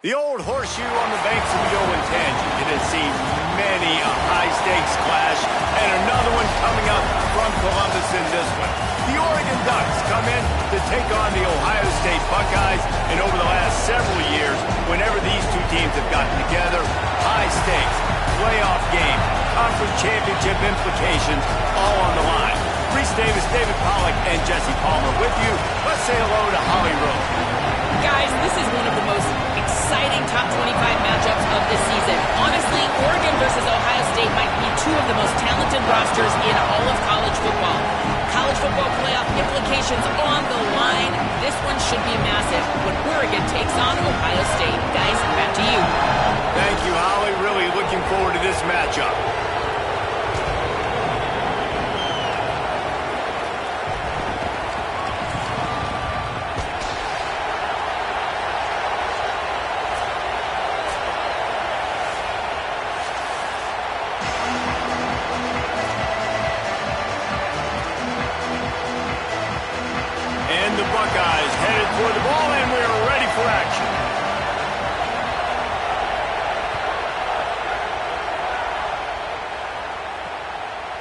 The old horseshoe on the banks of the Ncaa27Cuh. It has seen many a high-stakes clash, and another one coming up from Columbus in this one. The Oregon Ducks come in to take on the Ohio State Buckeyes, and over the last several years, whenever these two teams have gotten together, high stakes, playoff game, conference championship implications, all on the line. Reese Davis, David Pollack, and Jesse Palmer with you. Let's say hello to Holly Rowe. Guys, this is one of the most exciting top 25 matchups of this season. Honestly, Oregon versus Ohio State might be two of the most talented rosters in all of college football. College football playoff implications on the line. This one should be massive when Oregon takes on Ohio State. Guys, back to you. Thank you, Holly. Really looking forward to this matchup. And the Buckeyes headed for the ball, and we are ready for action.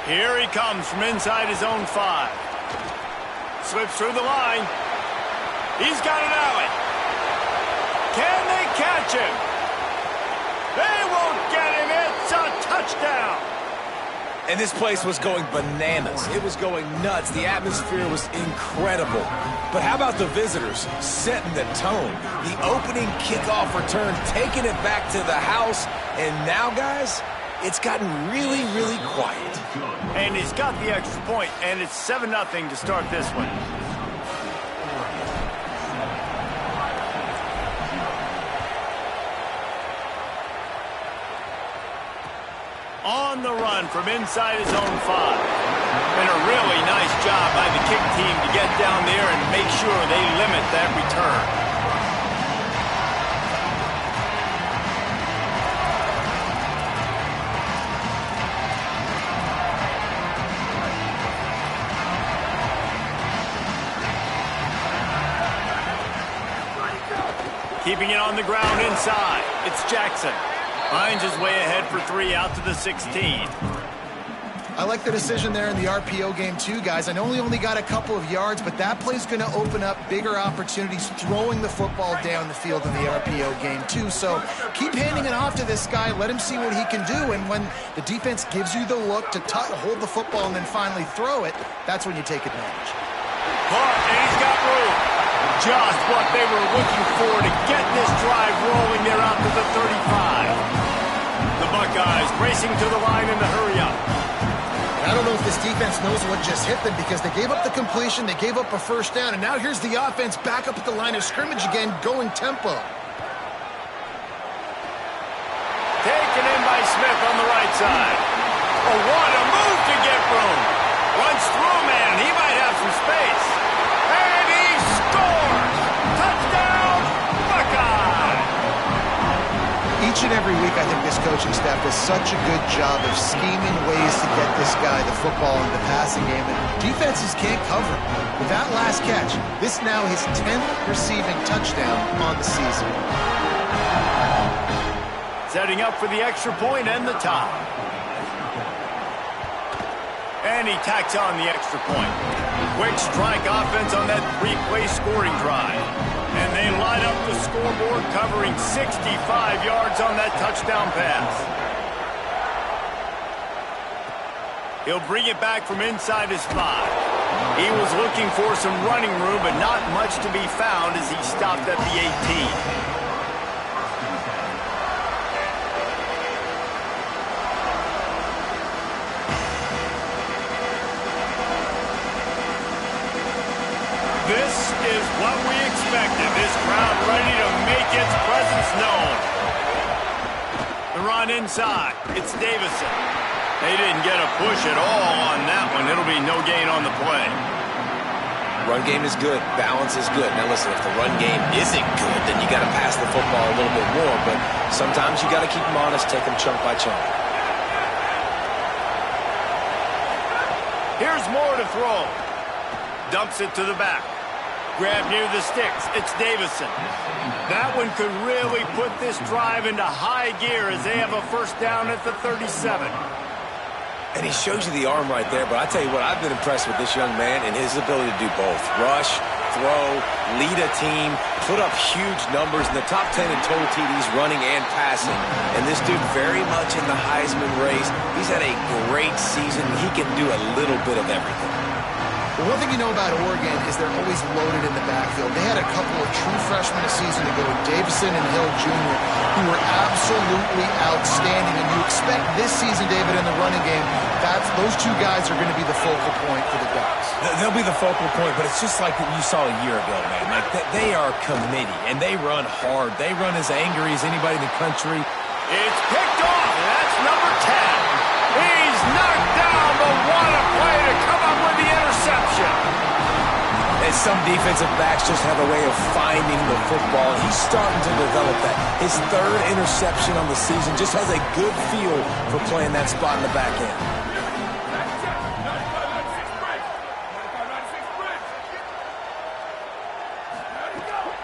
Here he comes from inside his own 5. Slips through the line. He's got an alley. Can they catch him? They won't get him. It's a touchdown. And this place was going bananas. It was going nuts. The atmosphere was incredible. But how about the visitors setting the tone? The opening kickoff return, taking it back to the house. And now, guys, it's gotten really, really quiet. And he's got the extra point, and it's 7-0 to start this one. On the run from inside his own 5. And a really nice job by the kick team to get down there and make sure they limit that return. Keeping it on the ground inside. It's Jackson. Finds his way ahead for 3 out to the 16. I like the decision there in the RPO game too, guys. I know he only got a couple of yards, but that play's going to open up bigger opportunities throwing the football down the field in the RPO game too. So keep handing it off to this guy. Let him see what he can do. And when the defense gives you the look to hold the football and then finally throw it, that's when you take advantage. Clark, and he's got room. Just what they were looking for to get this drive rolling there out to the 35. The Buckeyes racing to the line in the hurry-up. I don't know if this defense knows what just hit them because they gave up the completion, they gave up a first down, and now here's the offense back up at the line of scrimmage again, going tempo. Taken in by Smith on the right side. Oh, what a move to get room. Runs through, man. He might have some space. And he scores! Touchdown, Buckeye! Each and every week, I think this coaching staff does such a good job of scheming ways to get this guy the football in the passing game, and defenses can't cover him. With that last catch, this now his 10th receiving touchdown on the season. Setting up for the extra point and the tie. And he tacks on the extra point. Quick strike offense on that 3-play scoring drive. And they line up the scoreboard covering 65 yards on that touchdown pass. He'll bring it back from inside his 5. He was looking for some running room, but not much to be found as he stopped at the 18. This is what we expected. This crowd ready to make its presence known. The run inside. It's Davison. They didn't get a push at all on that one. It'll be no gain on the play. Run game is good. Balance is good. Now listen, if the run game isn't good, then you got to pass the football a little bit more. But sometimes you got to keep them honest, take them chunk by chunk. Here's more to throw. Dumps it to the back. Grab near the sticks. It's Davison. That one could really put this drive into high gear as they have a first down at the 37. And he shows you the arm right there, but I tell you what, I've been impressed with this young man and his ability to do both. Rush, throw, lead a team, put up huge numbers in the top 10 in total TDs running and passing. And this dude very much in the Heisman race. He's had a great season. He can do a little bit of everything. Well, one thing you know about Oregon is they're always loaded in the backfield. They had a couple of true freshmen a season ago, Davison and Hill Jr., who were absolutely outstanding. And you expect this season, David, in the running game, those two guys are going to be the focal point for the Ducks. They'll be the focal point, but it's just like what you saw a year ago, man. Like they are committee, and they run hard. They run as angry as anybody in the country. It's picked off, and that's some defensive backs just have a way of finding the football, and he's starting to develop that. His third interception on the season just has a good feel for playing that spot in the back end.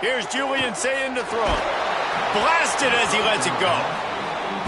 Here's Julian saying to throw. Blasted as he lets it go.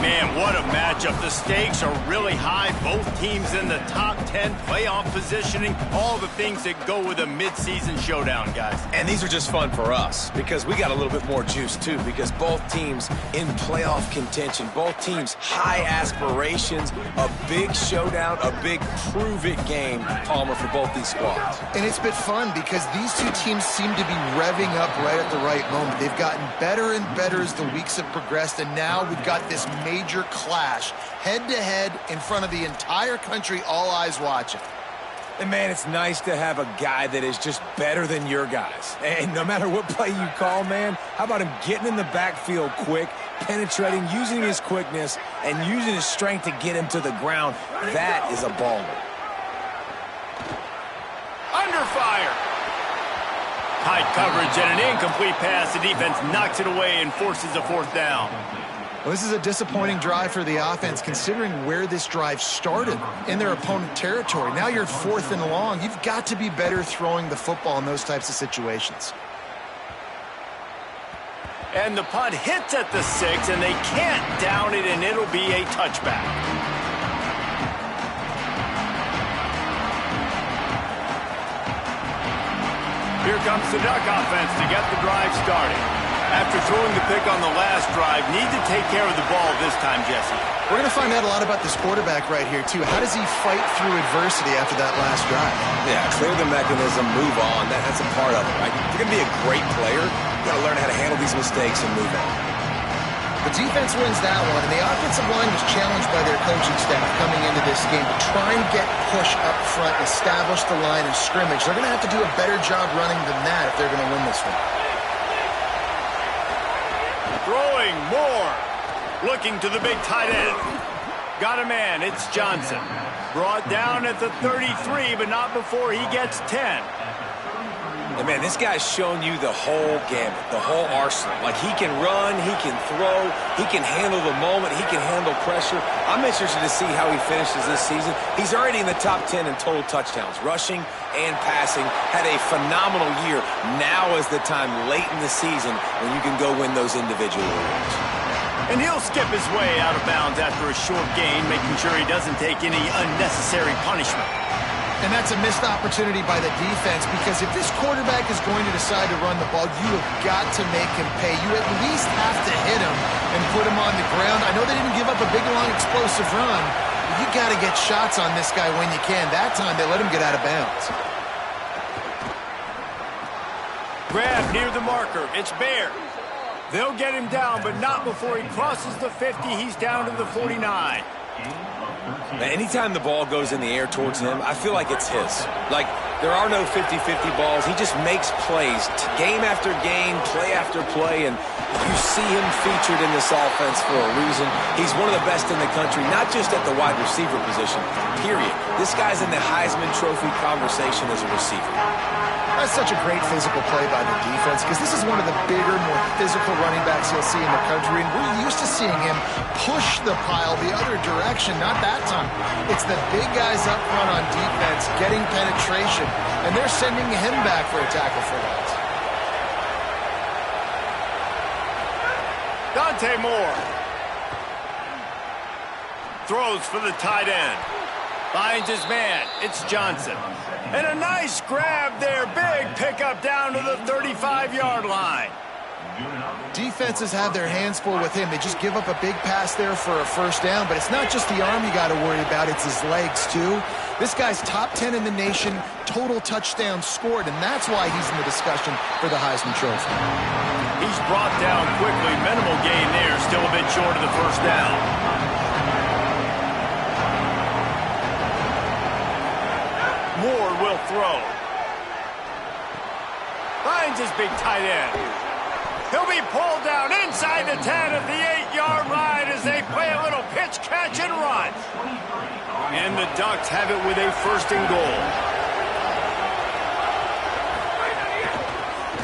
Man, what a matchup. The stakes are really high. Both teams in the top 10, playoff positioning, all the things that go with a midseason showdown, guys. And these are just fun for us because we got a little bit more juice, too, because both teams in playoff contention, both teams high aspirations, a big showdown, a big prove-it game, Palmer, for both these squads. And it's been fun because these two teams seem to be revving up right at the right moment. They've gotten better and better as the weeks have progressed, and now we've got this major clash, head-to-head in front of the entire country, all eyes watching. And, man, it's nice to have a guy that is just better than your guys. And no matter what play you call, man, how about him getting in the backfield quick, penetrating, using his quickness, and using his strength to get him to the ground? That is a baller. Under fire. Tight coverage and an incomplete pass. The defense knocks it away and forces a fourth down. Well, this is a disappointing drive for the offense, considering where this drive started in their opponent territory. Now you're 4th and long. You've got to be better throwing the football in those types of situations. And the punt hits at the 6, and they can't down it, and it'll be a touchback. Here comes the Duck offense to get the drive started. After throwing the pick on the last drive, need to take care of the ball this time, Jesse. We're going to find out a lot about this quarterback right here, too. How does he fight through adversity after that last drive? Yeah, clear the mechanism, move on. That's a part of it, right? If you're going to be a great player, you got to learn how to handle these mistakes and move on. The defense wins that one, and the offensive line was challenged by their coaching staff coming into this game to try and get push up front, establish the line of scrimmage. They're going to have to do a better job running than that if they're going to win this one. Throwing more. Looking to the big tight end. Got a man. It's Johnson. Brought down at the 33, but not before he gets 10. And, man, this guy's shown you the whole gamut, the whole arsenal. Like, he can run, he can throw, he can handle the moment, he can handle pressure. I'm interested to see how he finishes this season. He's already in the top 10 in total touchdowns, rushing and passing. Had a phenomenal year. Now is the time late in the season when you can go win those individual awards. And he'll skip his way out of bounds after a short gain, making sure he doesn't take any unnecessary punishment. And that's a missed opportunity by the defense, because if this quarterback is going to decide to run the ball, you have got to make him pay. You at least have to hit him and put him on the ground. I know they didn't give up a big, long, explosive run, but you got to get shots on this guy when you can. That time, they let him get out of bounds. Grab near the marker. It's Bear. They'll get him down, but not before he crosses the 50. He's down to the 49. Anytime the ball goes in the air towards him, I feel like it's his. Like, there are no 50-50 balls. He just makes plays, game after game, play after play, and you see him featured in this offense for a reason. He's one of the best in the country, not just at the wide receiver position, period. This guy's in the Heisman Trophy conversation as a receiver. That's such a great physical play by the defense, because this is one of the bigger, more physical running backs you'll see in the country, and we're used to seeing him push the pile the other direction. Not that time. It's the big guys up front on defense getting penetration, and they're sending him back for a tackle for that. Dante Moore throws for the tight end. Finds his man. It's Johnson. And a nice grab there. Big pickup down to the 35-yard line. Defenses have their hands full with him. They just give up a big pass there for a first down, but it's not just the arm you got to worry about, it's his legs too. This guy's top 10 in the nation, total touchdowns scored, and that's why he's in the discussion for the Heisman Trophy. He's brought down quickly. Minimal gain there, still a bit short of the first down. Moore will throw. Finds his big tight end. He'll be pulled down inside the 10 at the 8-yard line as they play a little pitch, catch, and run. And the Ducks have it with a 1st and goal.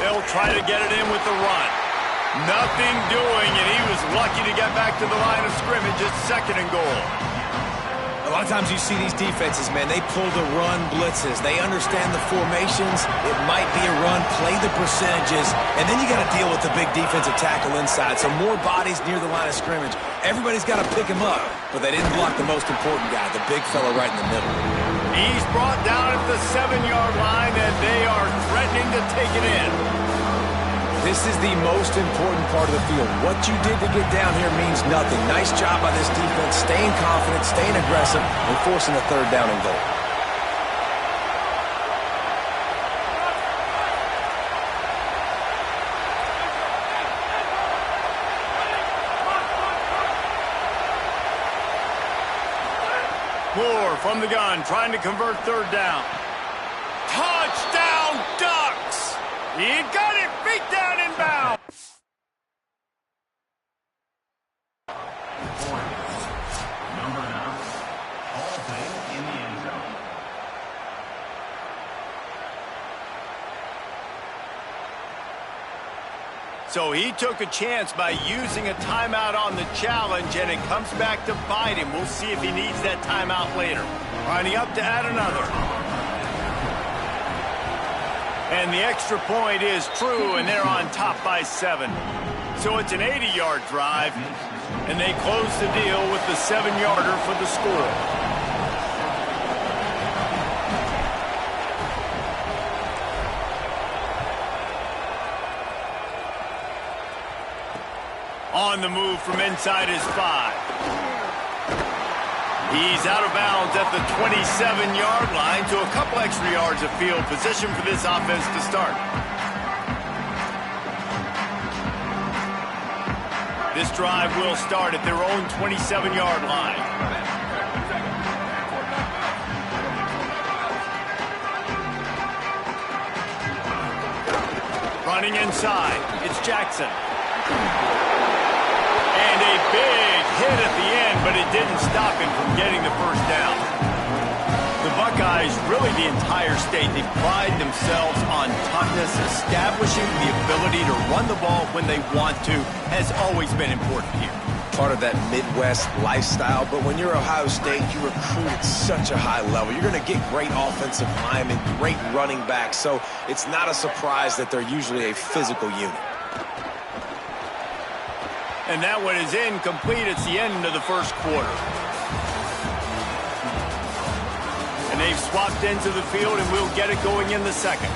They'll try to get it in with the run. Nothing doing, and he was lucky to get back to the line of scrimmage at 2nd and goal. A lot of times you see these defenses, man, they pull the run blitzes. They understand the formations. It might be a run, play the percentages, and then you got to deal with the big defensive tackle inside. So more bodies near the line of scrimmage. Everybody's got to pick him up, but they didn't block the most important guy, the big fella right in the middle. He's brought down at the 7-yard line, and they are threatening to take it in. This is the most important part of the field. What you did to get down here means nothing. Nice job by this defense, staying confident, staying aggressive, and forcing a 3rd down and goal. Moore from the gun, trying to convert 3rd down. Touchdown, Ducks! He got it, beat down inbound. So he took a chance by using a timeout on the challenge, and it comes back to bite him. We'll see if he needs that timeout later. Lining up to add another. And the extra point is true, and they're on top by 7. So it's an 80-yard drive, and they close the deal with the 7-yarder for the score. On the move from inside his 5. He's out of bounds at the 27-yard line, to a couple extra yards of field position for this offense to start. This drive will start at their own 27-yard line. Running inside, it's Jackson. And a big hit at the end, but it didn't stop him from getting the 1st down. The Buckeyes, really the entire state, they pride themselves on toughness. Establishing the ability to run the ball when they want to has always been important here. Part of that Midwest lifestyle, but when you're Ohio State, you recruit at such a high level. You're going to get great offensive linemen, great running backs, so it's not a surprise that they're usually a physical unit. And that one is incomplete. It's the end of the 1st quarter. And they've swapped into the field, and we'll get it going in the 2nd.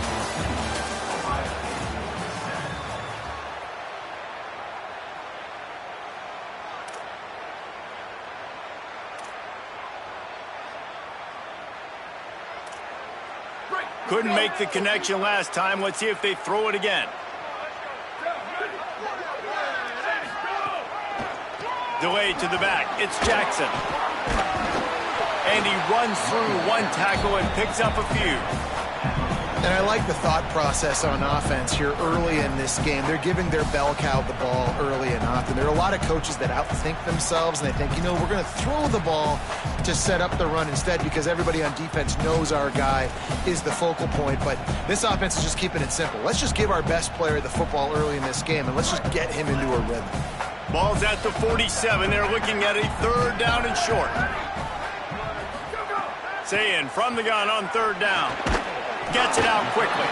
Couldn't make the connection last time. Let's see if they throw it again. Delayed to the back. It's Jackson. And he runs through one tackle and picks up a few. And I like the thought process on offense here early in this game. They're giving their bell cow the ball early and often. There are a lot of coaches that outthink themselves, and they think, you know, we're going to throw the ball to set up the run instead because everybody on defense knows our guy is the focal point. But this offense is just keeping it simple. Let's just give our best player the football early in this game, and let's just get him into a rhythm. Ball's at the 47. They're looking at a 3rd down and short. Sayin from the gun on 3rd down. Gets it out quickly.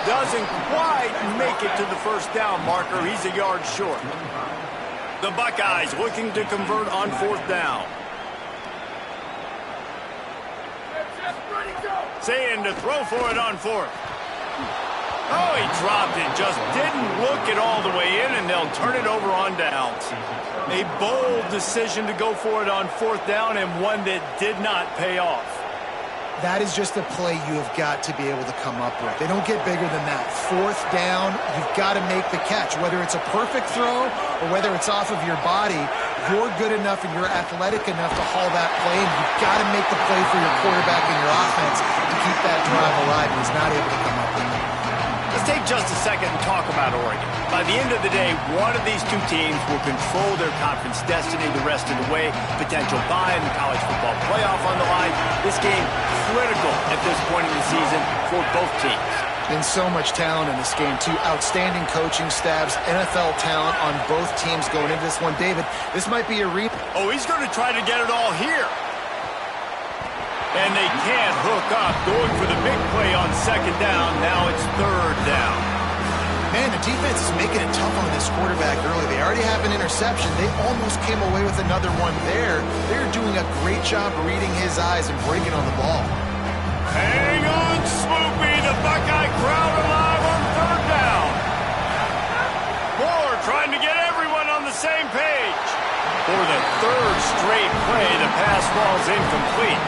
Doesn't quite make it to the 1st down marker. He's a yard short. The Buckeyes looking to convert on 4th down. Sayin to throw for it on 4th. Oh, he dropped it. Just didn't look it all the way in, and they'll turn it over on downs. A bold decision to go for it on 4th down, and one that did not pay off. That is just a play you have got to be able to come up with. They don't get bigger than that. 4th down, you've got to make the catch. Whether it's a perfect throw or whether it's off of your body, you're good enough and you're athletic enough to haul that play, and you've got to make the play for your quarterback and your offense to keep that drive alive, and he's not able to come up with it. Let's take just a second and talk about Oregon. By the end of the day, one of these two teams will control their conference destiny the rest of the way. Potential bye in the college football playoff on the line. This game critical at this point in the season for both teams. And so much talent in this game, too. Outstanding coaching staffs, NFL talent on both teams going into this one. David, this might be a Oh, he's going to try to get it all here. And they can't hook up. Going for the big play on second down. Now it's third down. Man, the defense is making it tough on this quarterback early. They already have an interception. They almost came away with another one there. They're doing a great job reading his eyes and breaking on the ball. Hang on, Swoopy. The Buckeye crowd alive on third down. Moore trying to get everyone on the same page. For the third straight play, the pass falls incomplete.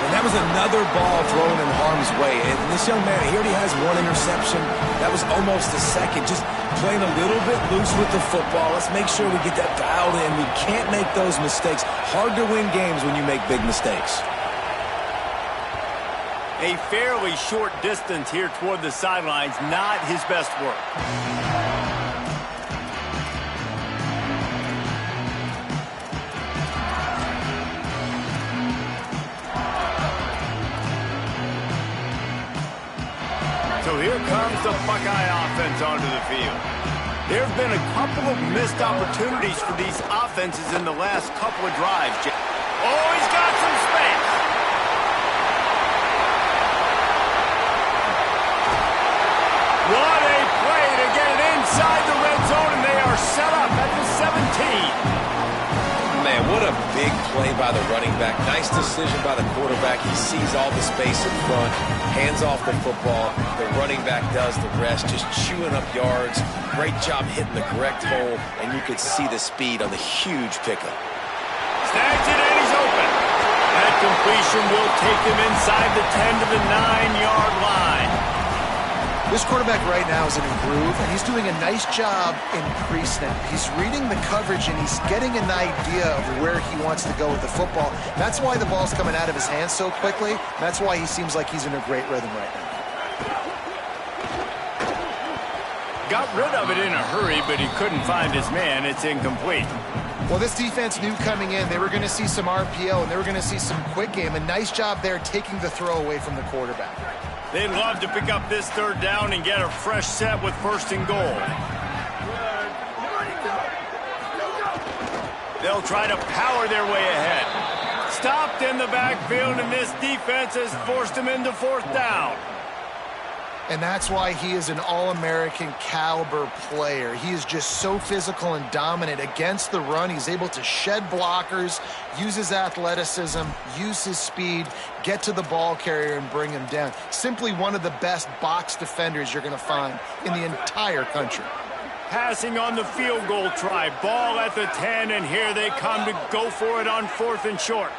And that was another ball thrown in harm's way. And this young man, he already has one interception. That was almost a second. Just playing a little bit loose with the football. Let's make sure we get that dialed in. We can't make those mistakes. Hard to win games when you make big mistakes. A fairly short distance here toward the sidelines. Not his best work. So here comes the Buckeye offense onto the field. There have been a couple of missed opportunities for these offenses in the last couple of drives. Oh, he's got some space. What a play to get it inside the red zone, and they are set up at the 17. Man, what a big play by the running back. Nice decision by the quarterback. He sees all the space in front, hands off the football. The running back does the rest, just chewing up yards. Great job hitting the correct hole, and you could see the speed on the huge pickup. Snags it, and he's open. That completion will take him inside the 10 to the 9-yard line. This quarterback right now is in a groove, and he's doing a nice job in pre-snap. He's reading the coverage, and he's getting an idea of where he wants to go with the football. That's why the ball's coming out of his hands so quickly. That's why he seems like he's in a great rhythm right now. Got rid of it in a hurry, but he couldn't find his man. It's incomplete. Well, this defense knew coming in they were going to see some RPO, and they were going to see some quick game. A nice job there taking the throw away from the quarterback. They'd love to pick up this third down and get a fresh set with first and goal. They'll try to power their way ahead. Stopped in the backfield, and this defense has forced him into fourth down. And that's why he is an all-American caliber player. He is just so physical and dominant against the run. He's able to shed blockers, use his athleticism, use his speed, get to the ball carrier and bring him down. Simply one of the best box defenders you're going to find in the entire country. Passing on the field goal try. Ball at the 10, and here they come to go for it on fourth and short.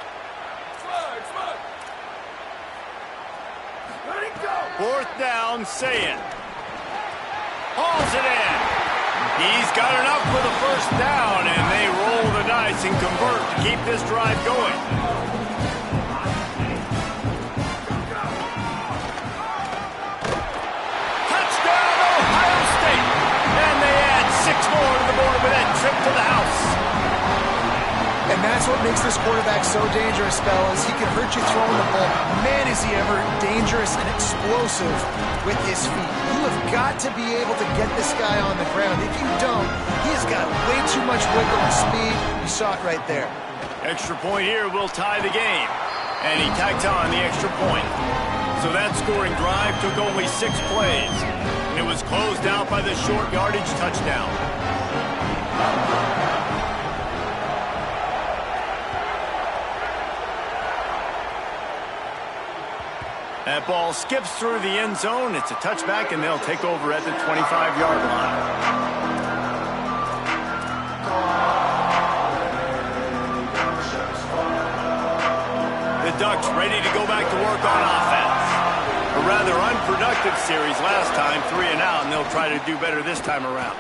Fourth down, Saying. Hauls it in. He's got enough for the first down, and they roll the dice and convert to keep this drive going. Touchdown, Ohio State. And they add 6 more to the board with that trip to the house. And that's what makes this quarterback so dangerous, fellas. He can hurt you throwing the ball. Man, is he ever dangerous and explosive with his feet. You have got to be able to get this guy on the ground. If you don't, he's got way too much wiggle and speed. You saw it right there. Extra point here will tie the game. And he tacked on the extra point. So that scoring drive took only 6 plays. And it was closed out by the short yardage touchdown. That ball skips through the end zone. It's a touchback, and they'll take over at the 25-yard line. The Ducks ready to go back to work on offense. A rather unproductive series last time, 3 and out, and they'll try to do better this time around.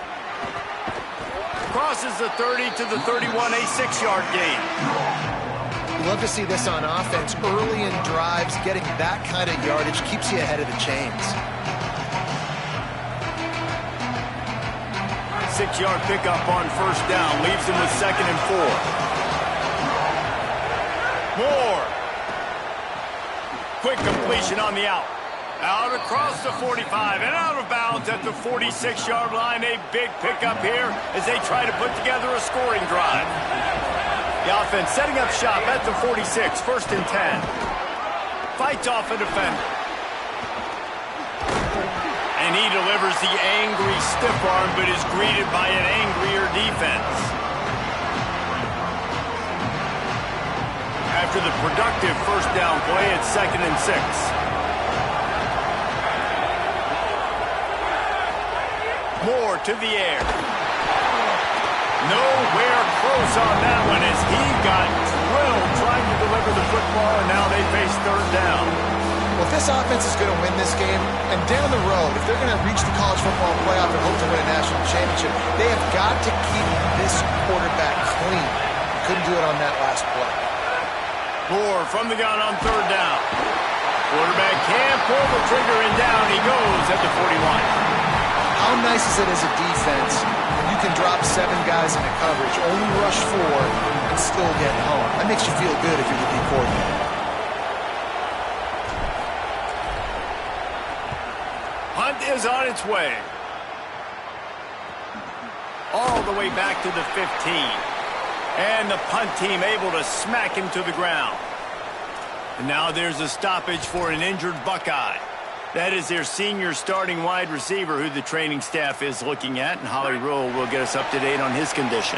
Crosses the 30 to the 31, a 6-yard gain. You love to see this on offense. Early in drives, getting that kind of yardage keeps you ahead of the chains. 6-yard pickup on first down. Leaves him with 2nd and 4. Moore. Quick completion on the out. Out across the 45 and out of bounds at the 46-yard line. A big pickup here as they try to put together a scoring drive. The offense setting up shop at the 46, 1st and 10. Fights off a defender. And he delivers the angry stiff arm, but is greeted by an angrier defense. After the productive first down play, it's 2nd and 6. Moore to the air. Nowhere close on that one as he got drilled trying to deliver the football, and now they face 3rd down. Well, if this offense is going to win this game, and down the road, if they're going to reach the college football playoff and hope to win a national championship, they have got to keep this quarterback clean. Couldn't do it on that last play. Moore from the gun on 3rd down. Quarterback can't pull the trigger, and down he goes at the 41. How nice is it as a defense when you can drop 7 guys into coverage, only rush 4, and still get home? That makes you feel good if you're the D coordinator. Hunt is on its way. All the way back to the 15. And the punt team able to smack him to the ground. And now there's a stoppage for an injured Buckeye. That is their senior starting wide receiver who the training staff is looking at, and Holly Rule will get us up to date on his condition.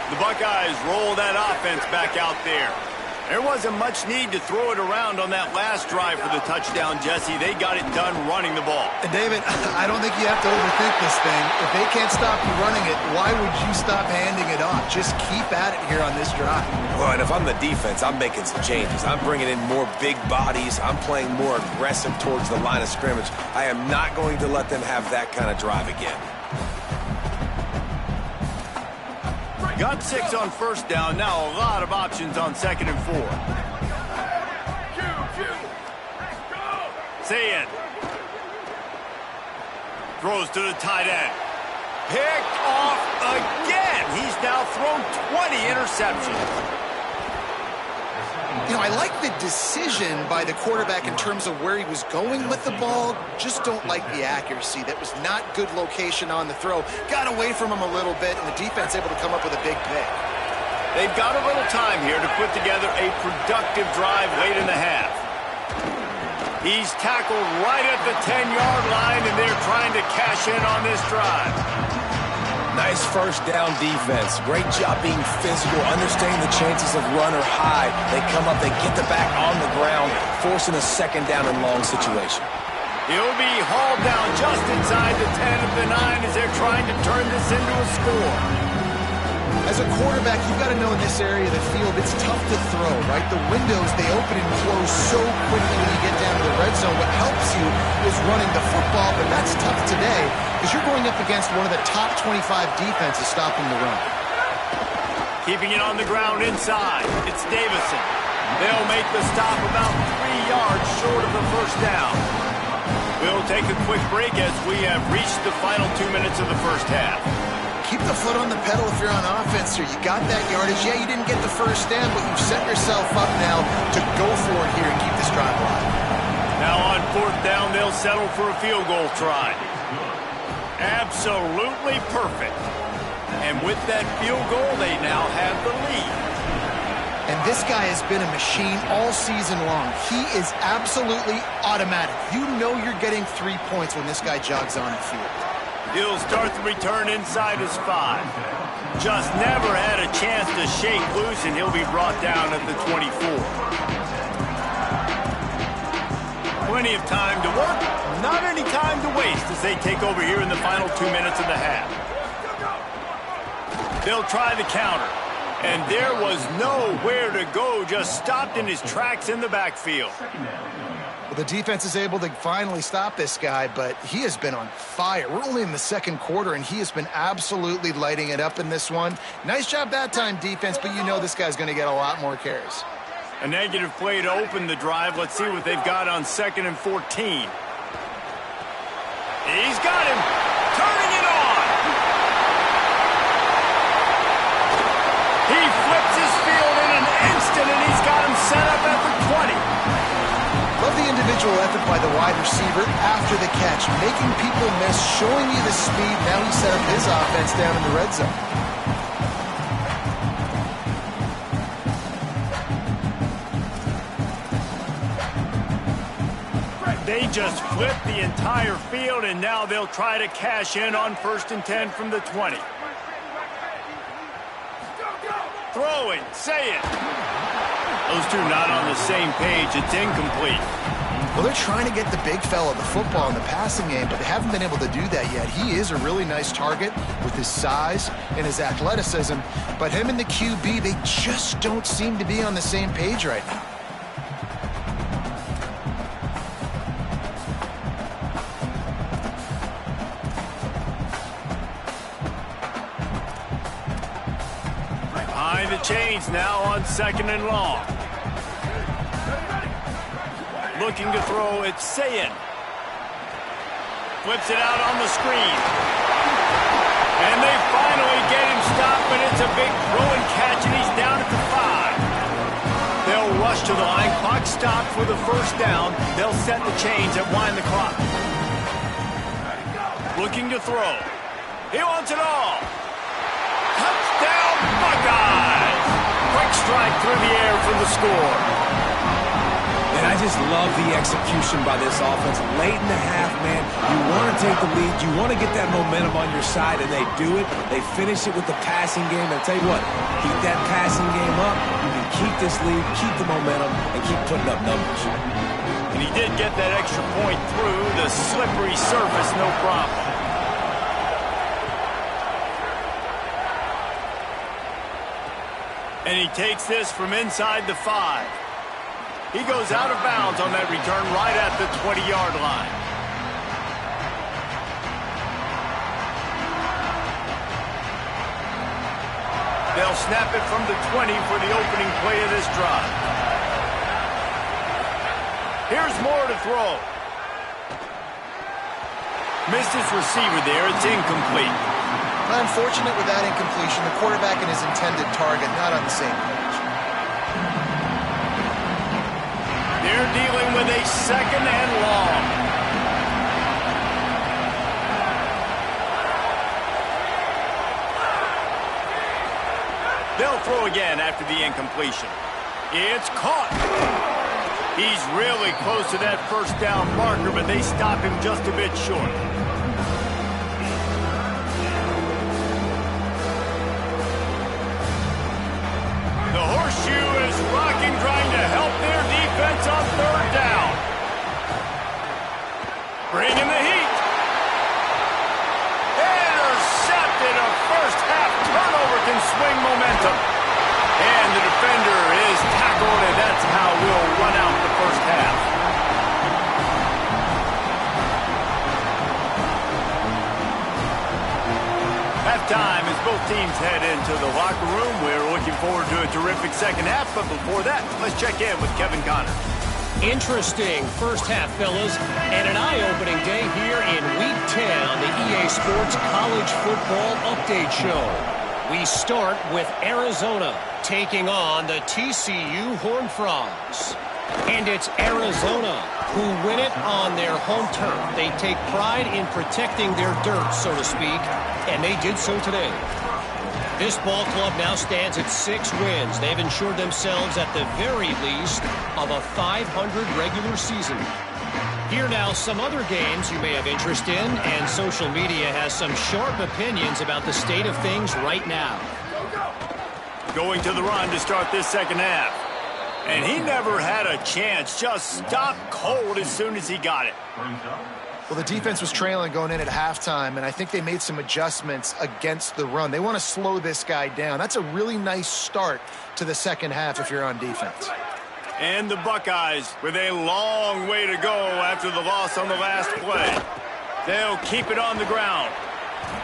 The Buckeyes roll that offense back out there. There wasn't much need to throw it around on that last drive for the touchdown, Jesse. They got it done running the ball. And David, I don't think you have to overthink this thing. If they can't stop you running it, why would you stop handing it off? Just keep at it here on this drive. Well, and if I'm the defense, I'm making some changes. I'm bringing in more big bodies. I'm playing more aggressive towards the line of scrimmage. I am not going to let them have that kind of drive again. Got 6 on 1st down. Now a lot of options on 2nd and 4. Sayin throws to the tight end. Picked off again. He's now thrown 20 interceptions. You know, I like the decision by the quarterback in terms of where he was going with the ball. Just don't like the accuracy. That was not good location on the throw. Got away from him a little bit, and the defense able to come up with a big pick. They've got a little time here to put together a productive drive late in the half. He's tackled right at the 10-yard line, and they're trying to cash in on this drive. Nice 1st down defense. Great job being physical, understanding the chances of run or hide. They come up, they get the back on the ground, forcing a 2nd down and long situation. He'll be hauled down just inside the 10 of the 9 as they're trying to turn this into a score. As a quarterback, you've got to know in this area of the field, it's tough to throw, right? The windows, they open and close so quickly when you get down to the red zone. What helps you is running the football, but that's tough today because you're going up against one of the top 25 defenses stopping the run. Keeping it on the ground inside. It's Davison. They'll make the stop about 3 yards short of the 1st down. We'll take a quick break as we have reached the final 2 minutes of the 1st half. Keep the foot on the pedal if you're on offense here. You got that yardage. Yeah, you didn't get the 1st down, but you've set yourself up now to go for it here and keep this drive alive. Now on 4th down, they'll settle for a field goal try. Absolutely perfect. And with that field goal, they now have the lead. And this guy has been a machine all season long. He is absolutely automatic. You know you're getting 3 points when this guy jogs on the field. He'll start the return inside his 5. Just never had a chance to shake loose, and he'll be brought down at the 24. Plenty of time to work, not any time to waste as they take over here in the final 2 minutes of the half. They'll try the counter, and there was nowhere to go, just stopped in his tracks in the backfield. Well, the defense is able to finally stop this guy, but he has been on fire. We're only in the 2nd quarter, and he has been absolutely lighting it up in this one. Nice job that time, defense, but you know this guy's going to get a lot more carries. A negative play to open the drive. Let's see what they've got on 2nd and 14. He's got him. Turning it on. He flips his field in an instant, and he's got him set up at the 20. Love the individual individual effort by the wide receiver after the catch, making people miss, showing you the speed. Now he set up his offense down in the red zone. They just flipped the entire field, and now they'll try to cash in on 1st and 10 from the 20. Throwing, say it. Those two not on the same page. It's incomplete. Well, they're trying to get the big fella the football in the passing game, but they haven't been able to do that yet. He is a really nice target with his size and his athleticism, but him and the QB, they just don't seem to be on the same page right now. Behind the chains now on 2nd and long. Looking to throw, it's Sayin. Flips it out on the screen. And they finally get him stopped, but it's a big throw and catch, and he's down at the 5. They'll rush to the line. Clock stopped for the 1st down. They'll set the chains and wind the clock. Looking to throw. He wants it all. Touchdown, Buckeyes! Quick strike through the air for the score. And I just love the execution by this offense. Late in the half, man, you want to take the lead. You want to get that momentum on your side, and they do it. They finish it with the passing game. And I'll tell you what, keep that passing game up. You can keep this lead, keep the momentum, and keep putting up numbers. And he did get that extra point through the slippery surface, no problem. And he takes this from inside the 5. He goes out of bounds on that return right at the 20-yard line. They'll snap it from the 20 for the opening play of this drive. Here's more to throw. Missed his receiver there. It's incomplete. Unfortunate with that incompletion. The quarterback and his intended target not on the same page. They're dealing with a 2nd and long. They'll throw again after the incompletion. It's caught. He's really close to that 1st down marker, but they stop him just a bit short. The horseshoe is rocking, trying to help their defense on 3rd down. Bringing the heat. Intercepted. A 1st half turnover can swing momentum. And the defender is tackled, and that's how we'll run out the 1st half. Halftime as both teams head into the locker room. We're looking forward to a terrific 2nd half, but before that, let's check in with Kevin Connor. Interesting 1st half, fellas, and an eye-opening day here in Week 10 on the EA Sports College Football Update Show. We start with Arizona taking on the TCU Horned Frogs. And it's Arizona who win it on their home turf. They take pride in protecting their dirt, so to speak, and they did so today. This ball club now stands at 6 wins. They've ensured themselves at the very least of a 500 regular season. Here now some other games you may have interest in, and social media has some sharp opinions about the state of things right now. Going to the run to start this 2nd half. And he never had a chance, just stopped cold as soon as he got it. Well, the defense was trailing going in at halftime, and I think they made some adjustments against the run. They want to slow this guy down. That's a really nice start to the 2nd half if you're on defense. And the Buckeyes with a long way to go after the loss on the last play. They'll keep it on the ground.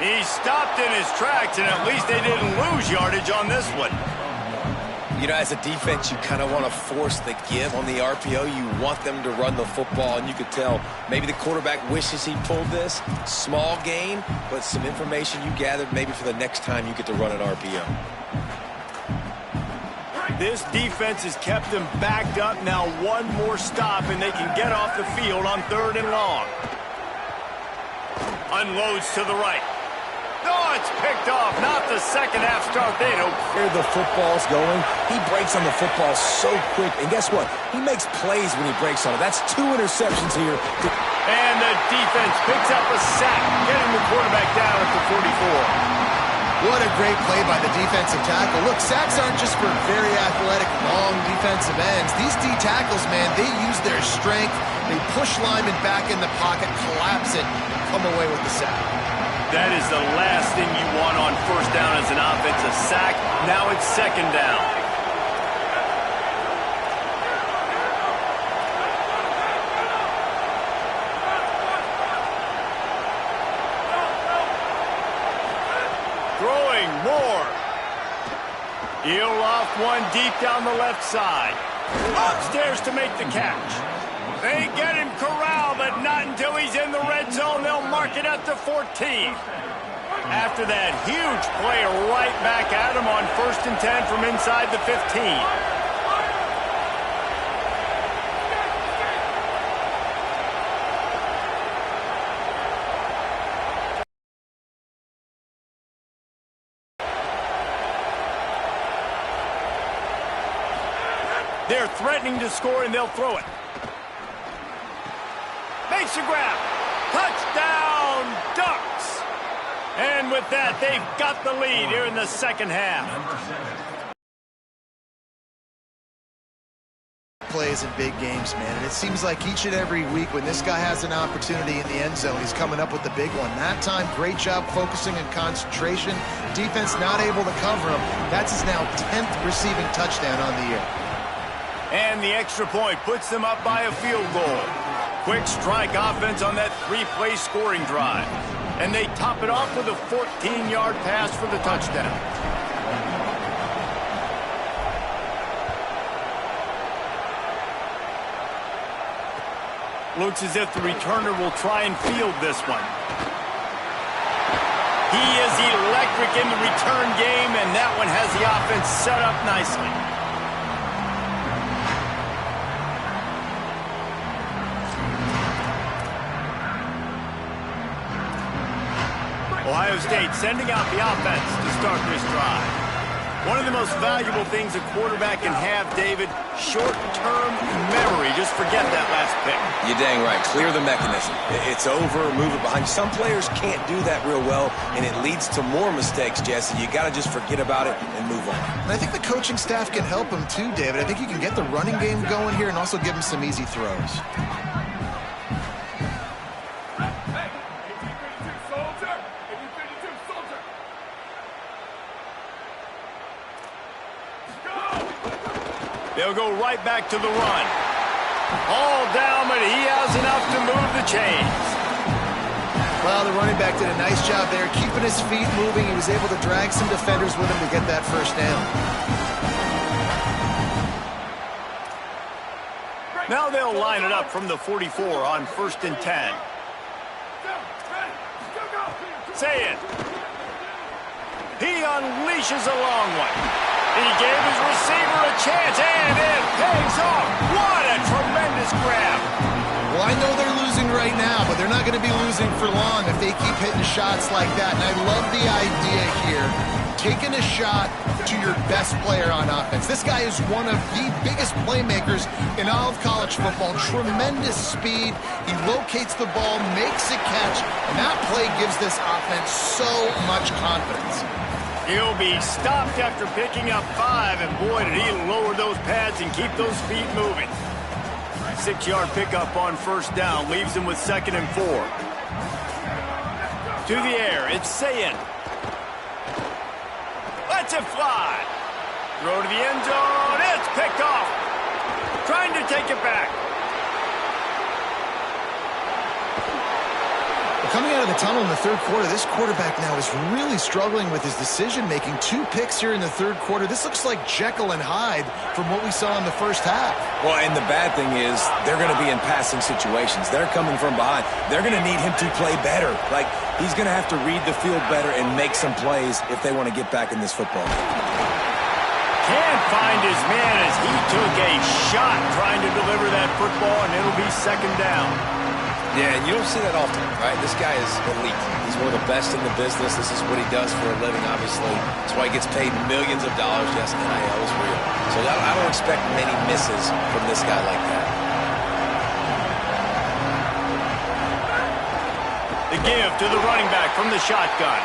He stopped in his tracks, and at least they didn't lose yardage on this one. You know, as a defense, you kind of want to force the give on the RPO. You want them to run the football, and you could tell maybe the quarterback wishes he pulled this. Small gain, but some information you gathered maybe for the next time you get to run an RPO. This defense has kept them backed up. Now one more stop, and they can get off the field on 3rd and long. Unloads to the right. Oh, it's picked off. Not the second half start they'd hoped. Where the football's going, he breaks on the football so quick. And guess what? He makes plays when he breaks on it. That's 2 interceptions here. And the defense picks up a sack, getting the quarterback down at the 44. What a great play by the defensive tackle. Look, sacks aren't just for very athletic, long defensive ends. These D tackles, man, they use their strength. They push linemen back in the pocket, collapse it, come away with the sack. That is the last thing you want on 1st down as an offensive sack. Now it's 2nd down. Throwing more. He'll off one deep down the left side. Upstairs to make the catch. They get him corralled, but not until he's in the red zone. They'll mark it at the 14. After that huge play right back at him on 1st and 10 from inside the 15. They're threatening to score, and they'll throw it. Makes a grab. Touchdown, Ducks. And with that, they've got the lead here in the 2nd half. Plays in big games, man, and it seems like each and every week when this guy has an opportunity in the end zone, he's coming up with the big one. That time, great job focusing and concentration. Defense not able to cover him. That's his now 10th receiving touchdown on the year. And the extra point puts them up by a field goal. Quick strike offense on that 3-play scoring drive. And they top it off with a 14-yard pass for the touchdown. Looks as if the returner will try and field this one. He is electric in the return game, and that one has the offense set up nicely. Ohio State sending out the offense to start this drive. One of the most valuable things a quarterback can have, David, short-term memory. Just forget that last pick. You're dang right. Clear the mechanism. It's over, move it behind. Some players can't do that real well, and it leads to more mistakes, Jesse. You got to just forget about it and move on. And I think the coaching staff can help him too, David. I think you can get the running game going here and also give him some easy throws. They'll go right back to the run. All down, but he has enough to move the chains. Well, the running back did a nice job there, keeping his feet moving. He was able to drag some defenders with him to get that 1st down. Now they'll line it up from the 44 on 1st and 10. Say it. He unleashes a long one. He gave his receiver a chance, and it pays off. What a tremendous grab. Well, I know they're losing right now, but they're not going to be losing for long if they keep hitting shots like that. And I love the idea here, taking a shot to your best player on offense. This guy is one of the biggest playmakers in all of college football. Tremendous speed. He locates the ball, makes a catch, and that play gives this offense so much confidence. He'll be stopped after picking up 5, and boy, did he lower those pads and keep those feet moving. 6-yard pickup on 1st down leaves him with 2nd and 4. To the air, it's Sayin. Lets it fly. Throw to the end zone. It's picked off. Trying to take it back. Coming out of the tunnel in the 3rd quarter, this quarterback now is really struggling with his decision-making. 2 picks here in the 3rd quarter. This looks like Jekyll and Hyde from what we saw in the 1st half. Well, and the bad thing is they're going to be in passing situations. They're coming from behind. They're going to need him to play better. Like, he's going to have to read the field better and make some plays if they want to get back in this football game. can't find his man as he took a shot trying to deliver that football, and it'll be second down. Yeah, and you don't see that often, right? This guy is elite. He's one of the best in the business. This is what he does for a living, obviously. That's why he gets paid millions of dollars. Yes, NIL is real. So I don't expect many misses from this guy like that. The give to the running back from the shotgun.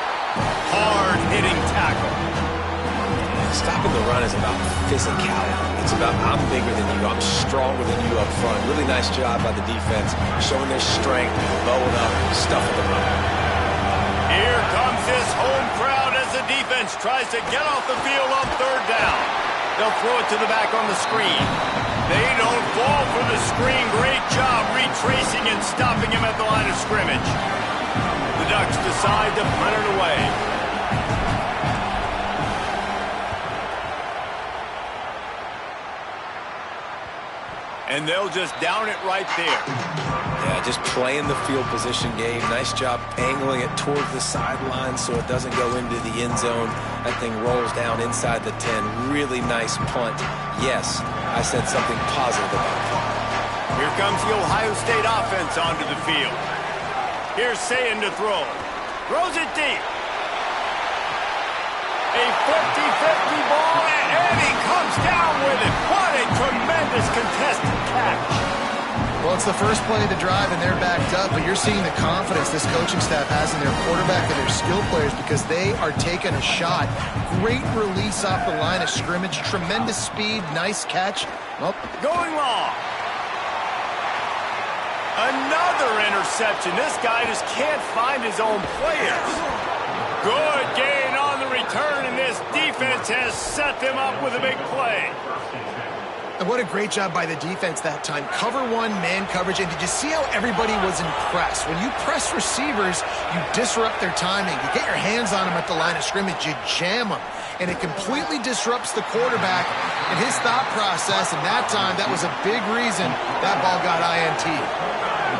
Hard-hitting tackle. Stopping the run is about physicality. It's about I'm bigger than you, I'm stronger than you up front. Really nice job by the defense, showing their strength, bowing up, stuffing the run. Here comes this home crowd as the defense tries to get off the field on third down. They'll throw it to the back on the screen. They don't fall for the screen. Great job retracing and stopping him at the line of scrimmage. The Ducks decide to punt it away. And they'll just down it right there. Yeah, just playing the field position game. Nice job angling it towards the sideline so it doesn't go into the end zone. That thing rolls down inside the 10. Really nice punt. Yes, I said something positive about punt. Here comes the Ohio State offense onto the field. Here's Sayin to throw. Throws it deep. A 50-50 ball, and he comes down with it. What a tremendous contested catch. Well, it's the first play of the drive, and they're backed up, but you're seeing the confidence this coaching staff has in their quarterback and their skill players because they are taking a shot. Great release off the line of scrimmage, tremendous speed, nice catch. Well, going long. Another interception. This guy just can't find his own players. Good gain on the return, and this defense has set them up with a big play. And what a great job by the defense that time. Cover one, man coverage, and did you see how everybody was impressed? When you press receivers, you disrupt their timing. You get your hands on them at the line of scrimmage, you jam them, and it completely disrupts the quarterback and his thought process, and that time, that was a big reason that ball got INT.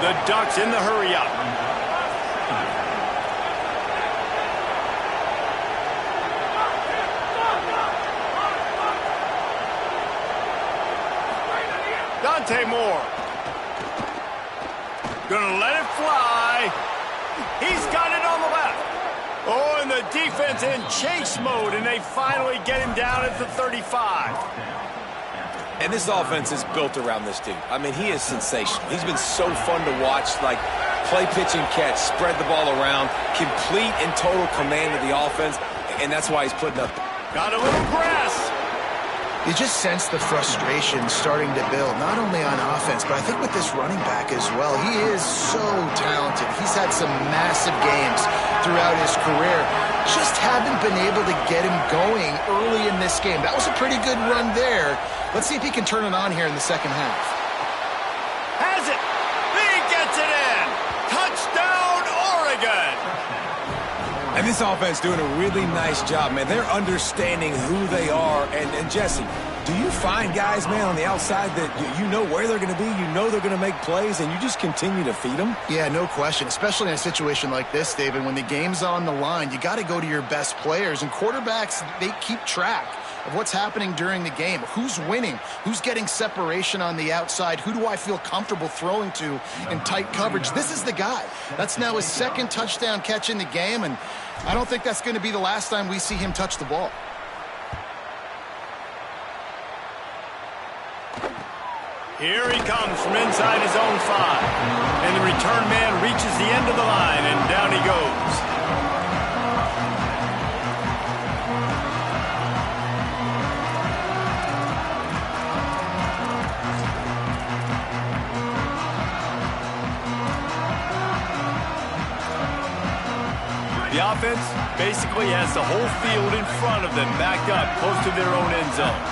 The Ducks in the hurry-up. Moore. Gonna let it fly. He's got it on the left. Oh, and the defense in chase mode, and they finally get him down at the 35. And this offense is built around this dude. I mean, he is sensational. He's been so fun to watch, like play, pitch, and catch, spread the ball around, complete and total command of the offense, and that's why he's putting up. Got a little grass. You just sense the frustration starting to build, not only on offense, but I think with this running back as well. He is so talented. He's had some massive games throughout his career. Just haven't been able to get him going early in this game. That was a pretty good run there. Let's see if he can turn it on here in the second half. Has it. He gets it in. Touchdown, Oregon. And this offense doing a really nice job, man. They're understanding who they are. And Jesse, do you find guys, man, on the outside that you know where they're going to be, you know they're going to make plays, and you just continue to feed them? Yeah, no question, especially in a situation like this, David. When the game's on the line, you got to go to your best players. And quarterbacks, they keep track of what's happening during the game. Who's winning? Who's getting separation on the outside? Who do I feel comfortable throwing to in tight coverage? This is the guy. That's now his second touchdown catch in the game, and I don't think that's going to be the last time we see him touch the ball. Here he comes from inside his own 5. And the return man reaches the end of the line, and down he goes. The offense basically has the whole field in front of them, backed up close to their own end zone.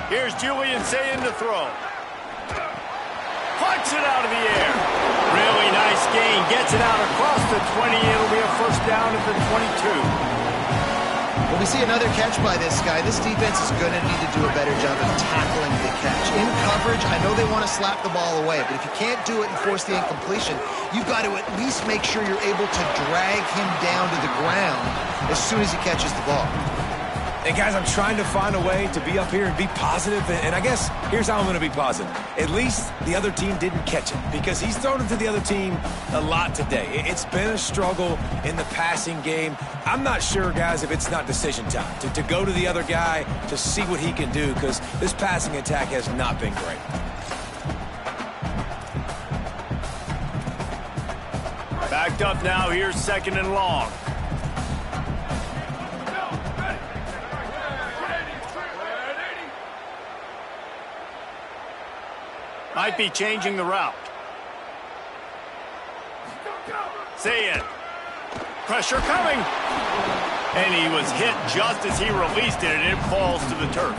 Here's Julian Sayin to throw. Punts it out of the air. Really nice gain. Gets it out across the 20. It'll be a first down at the 22. When we see another catch by this guy, this defense is going to need to do a better job of tackling the catch. In coverage, I know they want to slap the ball away, but if you can't do it and force the incompletion, you've got to at least make sure you're able to drag him down to the ground as soon as he catches the ball. And guys, I'm trying to find a way to be up here and be positive, and I guess here's how I'm going to be positive. At least the other team didn't catch it, because he's thrown it to the other team a lot today. It's been a struggle in the passing game. I'm not sure, guys, if it's not decision time to go to the other guy to see what he can do, because this passing attack has not been great. Backed up now, here's 2nd and long. Might be changing the route. Say it. Pressure coming. And he was hit just as he released it, and it falls to the turf.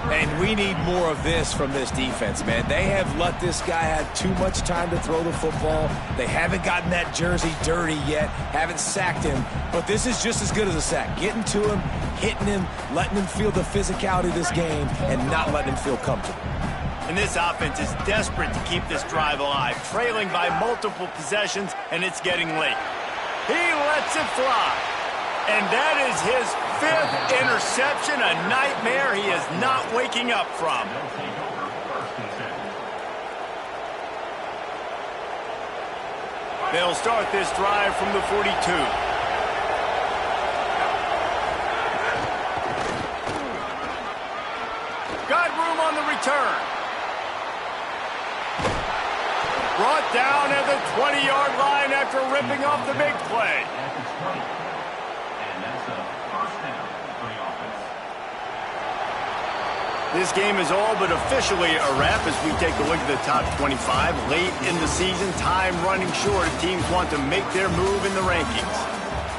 And we need more of this from this defense, man. They have let this guy have too much time to throw the football. They haven't gotten that jersey dirty yet, haven't sacked him. But this is just as good as a sack. Getting to him, hitting him, letting him feel the physicality of this game, and not letting him feel comfortable. And this offense is desperate to keep this drive alive, trailing by multiple possessions, and it's getting late. He lets it fly. And that is his 5th interception, a nightmare he is not waking up from. They'll start this drive from the 42. Got room on the return. Brought down at the 20-yard line after ripping off the big play. This game is all but officially a wrap as we take a look at the top 25. Late in the season, time running short if teams want to make their move in the rankings.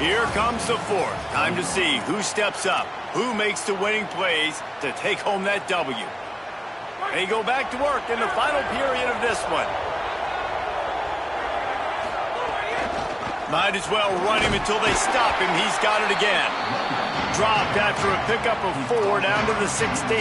Here comes the 4th. Time to see who steps up, who makes the winning plays to take home that W. They go back to work in the final period of this one. Might as well run him until they stop him. He's got it again. Dropped after a pickup of 4 down to the 16.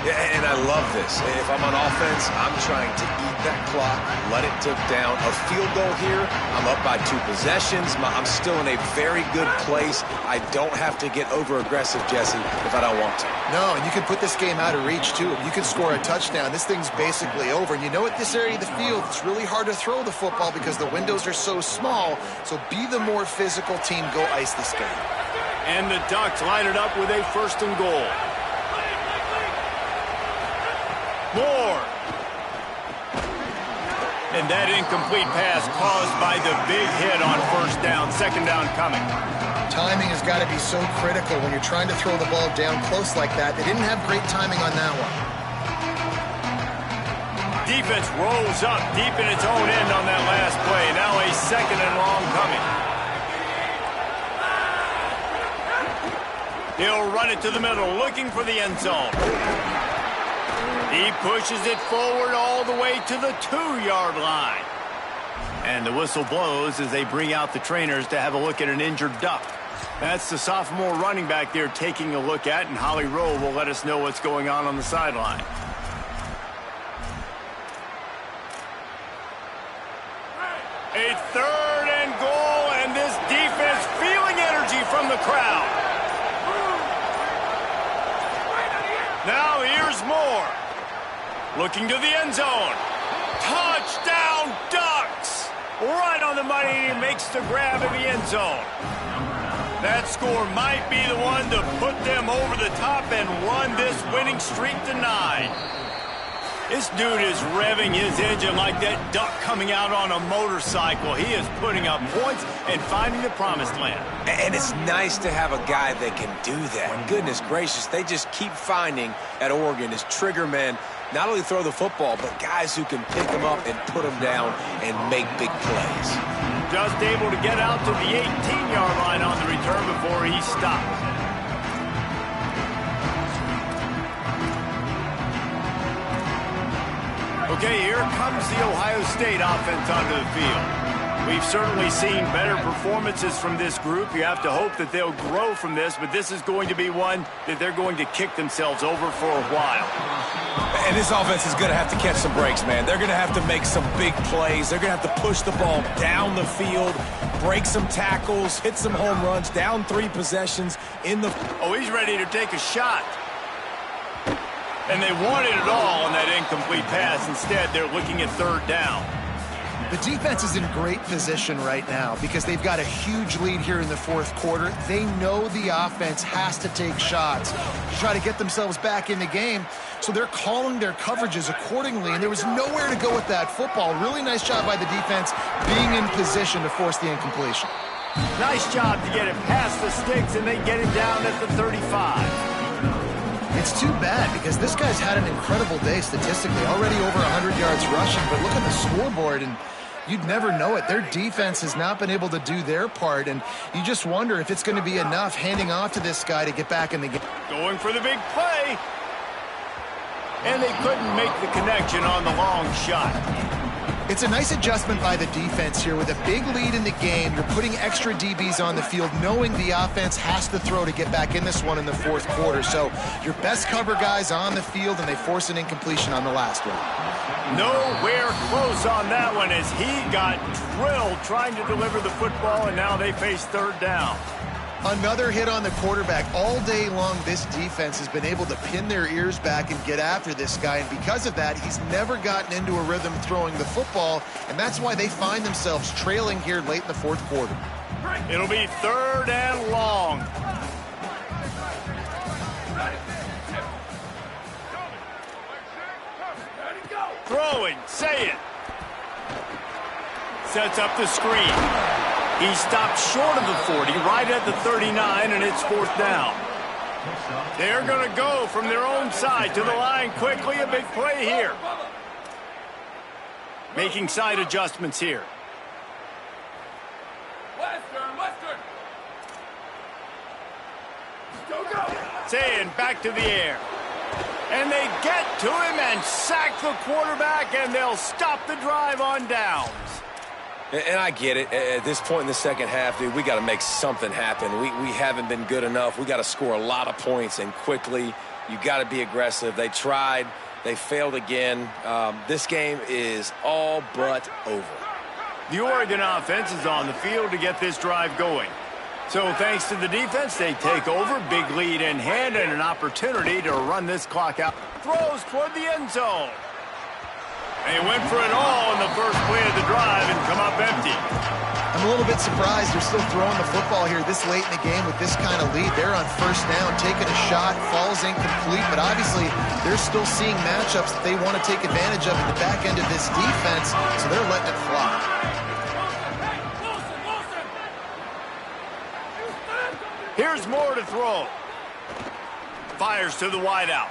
Yeah, and I love this. If I'm on offense, I'm trying to eat that clock, let it tick down. A field goal here, I'm up by 2 possessions. I'm still in a very good place. I don't have to get over-aggressive, Jesse, if I don't want to. No, and you can put this game out of reach, too. If you can score a touchdown, this thing's basically over. And you know, at this area of the field, it's really hard to throw the football because the windows are so small. So be the more physical team. Go ice this game. And the Ducks line it up with a 1st and goal. Moore. And that incomplete pass caused by the big hit on 1st down. 2nd down coming. Timing has got to be so critical when you're trying to throw the ball down close like that. They didn't have great timing on that one. Defense rolls up deep in its own end on that last play. Now a 2nd and long coming. He'll run it to the middle, looking for the end zone. He pushes it forward all the way to the 2-yard line. And the whistle blows as they bring out the trainers to have a look at an injured Duck. That's the sophomore running back they're taking a look at, and Holly Rowe will let us know what's going on the sideline. A 3rd and goal, and this defense feeling energy from the crowd. Now here's Moore. Looking to the end zone. Touchdown, Ducks! Right on the money, he makes the grab in the end zone. That score might be the one to put them over the top and run this winning streak to 9. This dude is revving his engine like that duck coming out on a motorcycle. He is putting up points and finding the promised land. And it's nice to have a guy that can do that. Goodness gracious, they just keep finding at Oregon as trigger men, not only throw the football, but guys who can pick them up and put them down and make big plays. Just able to get out to the 18-yard line on the return before he stopped. Okay, here comes the Ohio State offense onto the field. We've certainly seen better performances from this group. You have to hope that they'll grow from this, but this is going to be one that they're going to kick themselves over for a while. And this offense is going to have to catch some breaks, man. They're going to have to make some big plays. They're going to have to push the ball down the field, break some tackles, hit some home runs, down 3 possessions in the... Oh, he's ready to take a shot. And they wanted it all on that incomplete pass. Instead, they're looking at 3rd down. The defense is in great position right now because they've got a huge lead here in the 4th quarter. They know the offense has to take shots to try to get themselves back in the game. So they're calling their coverages accordingly, and there was nowhere to go with that football. Really nice job by the defense being in position to force the incompletion. Nice job to get it past the sticks, and they get it down at the 35. It's too bad because this guy's had an incredible day statistically, already over 100 yards rushing, but look at the scoreboard, and you'd never know it. Their defense has not been able to do their part, and you just wonder if it's going to be enough handing off to this guy to get back in the game. Going for the big play. And they couldn't make the connection on the long shot. It's a nice adjustment by the defense here. With a big lead in the game, you're putting extra DBs on the field, knowing the offense has to throw to get back in this one in the 4th quarter. So your best cover guys on the field, and they force an incompletion on the last one. Nowhere close on that one as he got drilled trying to deliver the football, and now they face 3rd down. Another hit on the quarterback. All day long, this defense has been able to pin their ears back and get after this guy, and because of that, he's never gotten into a rhythm throwing the football, and that's why they find themselves trailing here late in the 4th quarter. It'll be 3rd and long. Throwing, say it. Sets up the screen. He stopped short of the 40, right at the 39, and it's 4th down. They're going to go from their own side to the line quickly. A big play here. Making side adjustments here. Western. Saying back to the air. And they get to him and sack the quarterback, and they'll stop the drive on downs. And I get it. At this point in the 2nd half, dude, we got to make something happen. We haven't been good enough. We got to score a lot of points and quickly. You got to be aggressive. They tried. They failed again. This game is all but over. The Oregon offense is on the field to get this drive going. So thanks to the defense, they take over. Big lead in hand and an opportunity to run this clock out. Throws toward the end zone. They went for it all in the first play of the drive and come up empty. I'm a little bit surprised they're still throwing the football here this late in the game with this kind of lead. They're on 1st down, taking a shot, falls incomplete, but obviously they're still seeing matchups that they want to take advantage of at the back end of this defense, so they're letting it fly. Here's more to throw. Fires to the wideout.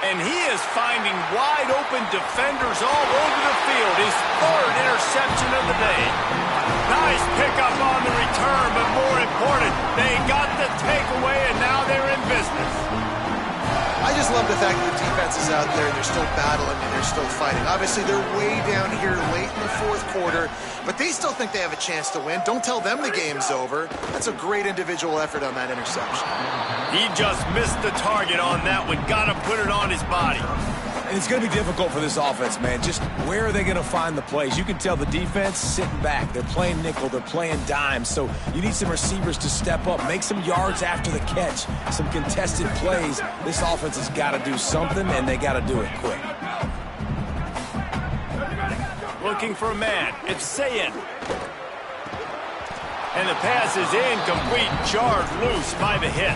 And he is finding wide-open defenders all over the field. His 3rd interception of the day. Nice pickup on the return, but more important, they got the takeaway, and now they're in business. I just love the fact that the defense is out there and they're still battling and they're still fighting. Obviously, they're way down here late in the 4th quarter, but they still think they have a chance to win. Don't tell them the game's over. That's a great individual effort on that interception. He just missed the target on that one. Got to put it on his body. And it's going to be difficult for this offense, man. Just where are they going to find the plays? You can tell the defense sitting back. They're playing nickel. They're playing dime. So you need some receivers to step up, make some yards after the catch, some contested plays. This offense has got to do something, and they got to do it quick. Looking for a man. It's Sayin. And the pass is incomplete, jarred loose by the hit.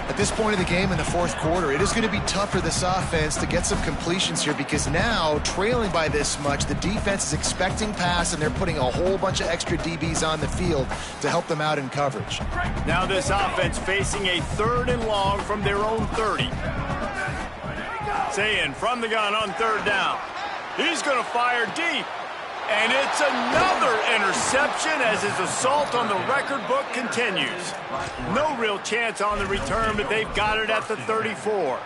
At this point of the game in the 4th quarter, it is going to be tough for this offense to get some completions here because now, trailing by this much, the defense is expecting pass, and they're putting a whole bunch of extra DBs on the field to help them out in coverage. Now this offense facing a 3rd and long from their own 30. Sayin from the gun on 3rd down. He's going to fire deep. And it's another interception as his assault on the record book continues. No real chance on the return, but they've got it at the 34.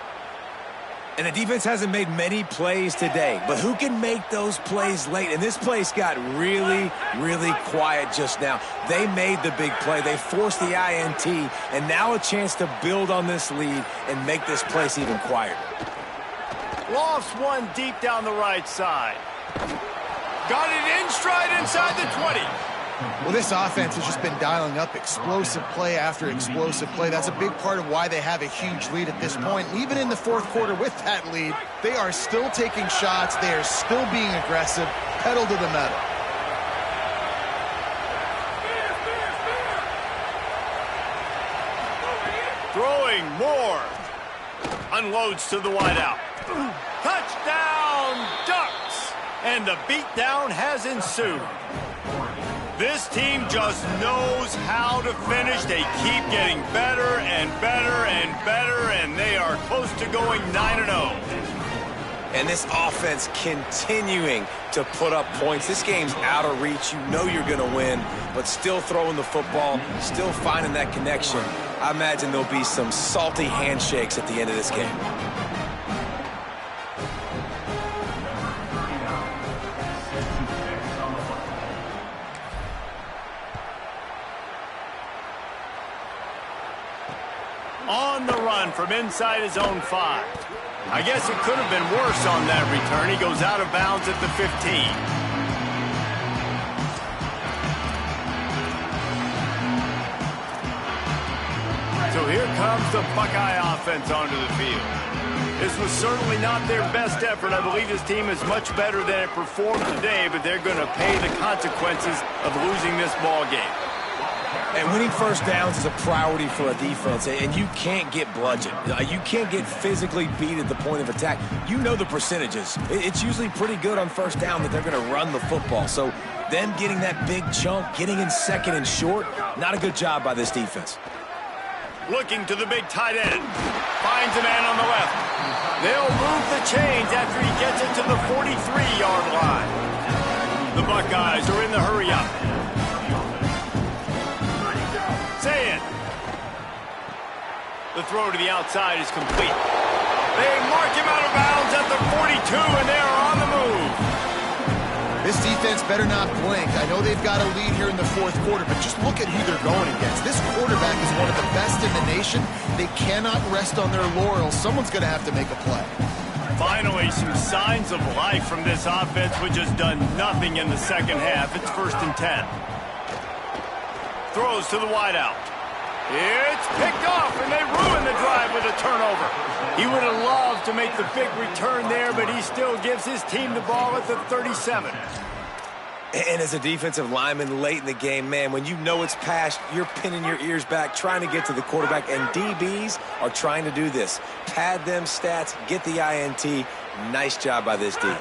And the defense hasn't made many plays today, but who can make those plays late? And this place got really, really quiet just now. They made the big play. They forced the INT, and now a chance to build on this lead and make this place even quieter. Lofts one deep down the right side. Got it in stride inside the 20. Well, this offense has just been dialing up explosive play after explosive play. That's a big part of why they have a huge lead at this point. Even in the fourth quarter with that lead, they are still taking shots. They are still being aggressive, pedal to the metal. Throwing more. Unloads to the wideout. Touchdown, Ducks! And the beatdown has ensued. This team just knows how to finish. They keep getting better and better and better, and they are close to going 9-0. And this offense continuing to put up points. This game's out of reach. You know you're going to win, but still throwing the football, still finding that connection. I imagine there'll be some salty handshakes at the end of this game. On the run from inside his own 5. I guess it could have been worse on that return. He goes out of bounds at the 15. So here comes the Buckeye offense onto the field. This was certainly not their best effort. I believe this team is much better than it performed today, but they're going to pay the consequences of losing this ball game. And winning first downs is a priority for a defense, and you can't get bludgeoned. You can't get physically beat at the point of attack. You know the percentages. It's usually pretty good on first down that they're going to run the football. So them getting that big chunk, getting in second and short, not a good job by this defense. Looking to the big tight end. Finds a man on the left. They'll move the chains after he gets it to the 43-yard line. The Buckeyes are in the hurry-up. Say it. The throw to the outside is complete. They mark him out of bounds at the 42, and they are on the move. This defense better not blink. I know they've got a lead here in the fourth quarter, but just look at who they're going against. This quarterback is one of the best in the nation. They cannot rest on their laurels. Someone's going to have to make a play. Finally, some signs of life from this offense, which has done nothing in the second half. It's 1st and 10. Throws to the wideout. It's picked off, and they ruin the drive with a turnover. He would have loved to make the big return there, but he still gives his team the ball at the 37. And as a defensive lineman late in the game, man, when you know it's past, you're pinning your ears back, trying to get to the quarterback, and DBs are trying to do this. Pad them stats, get the INT. Nice job by this D.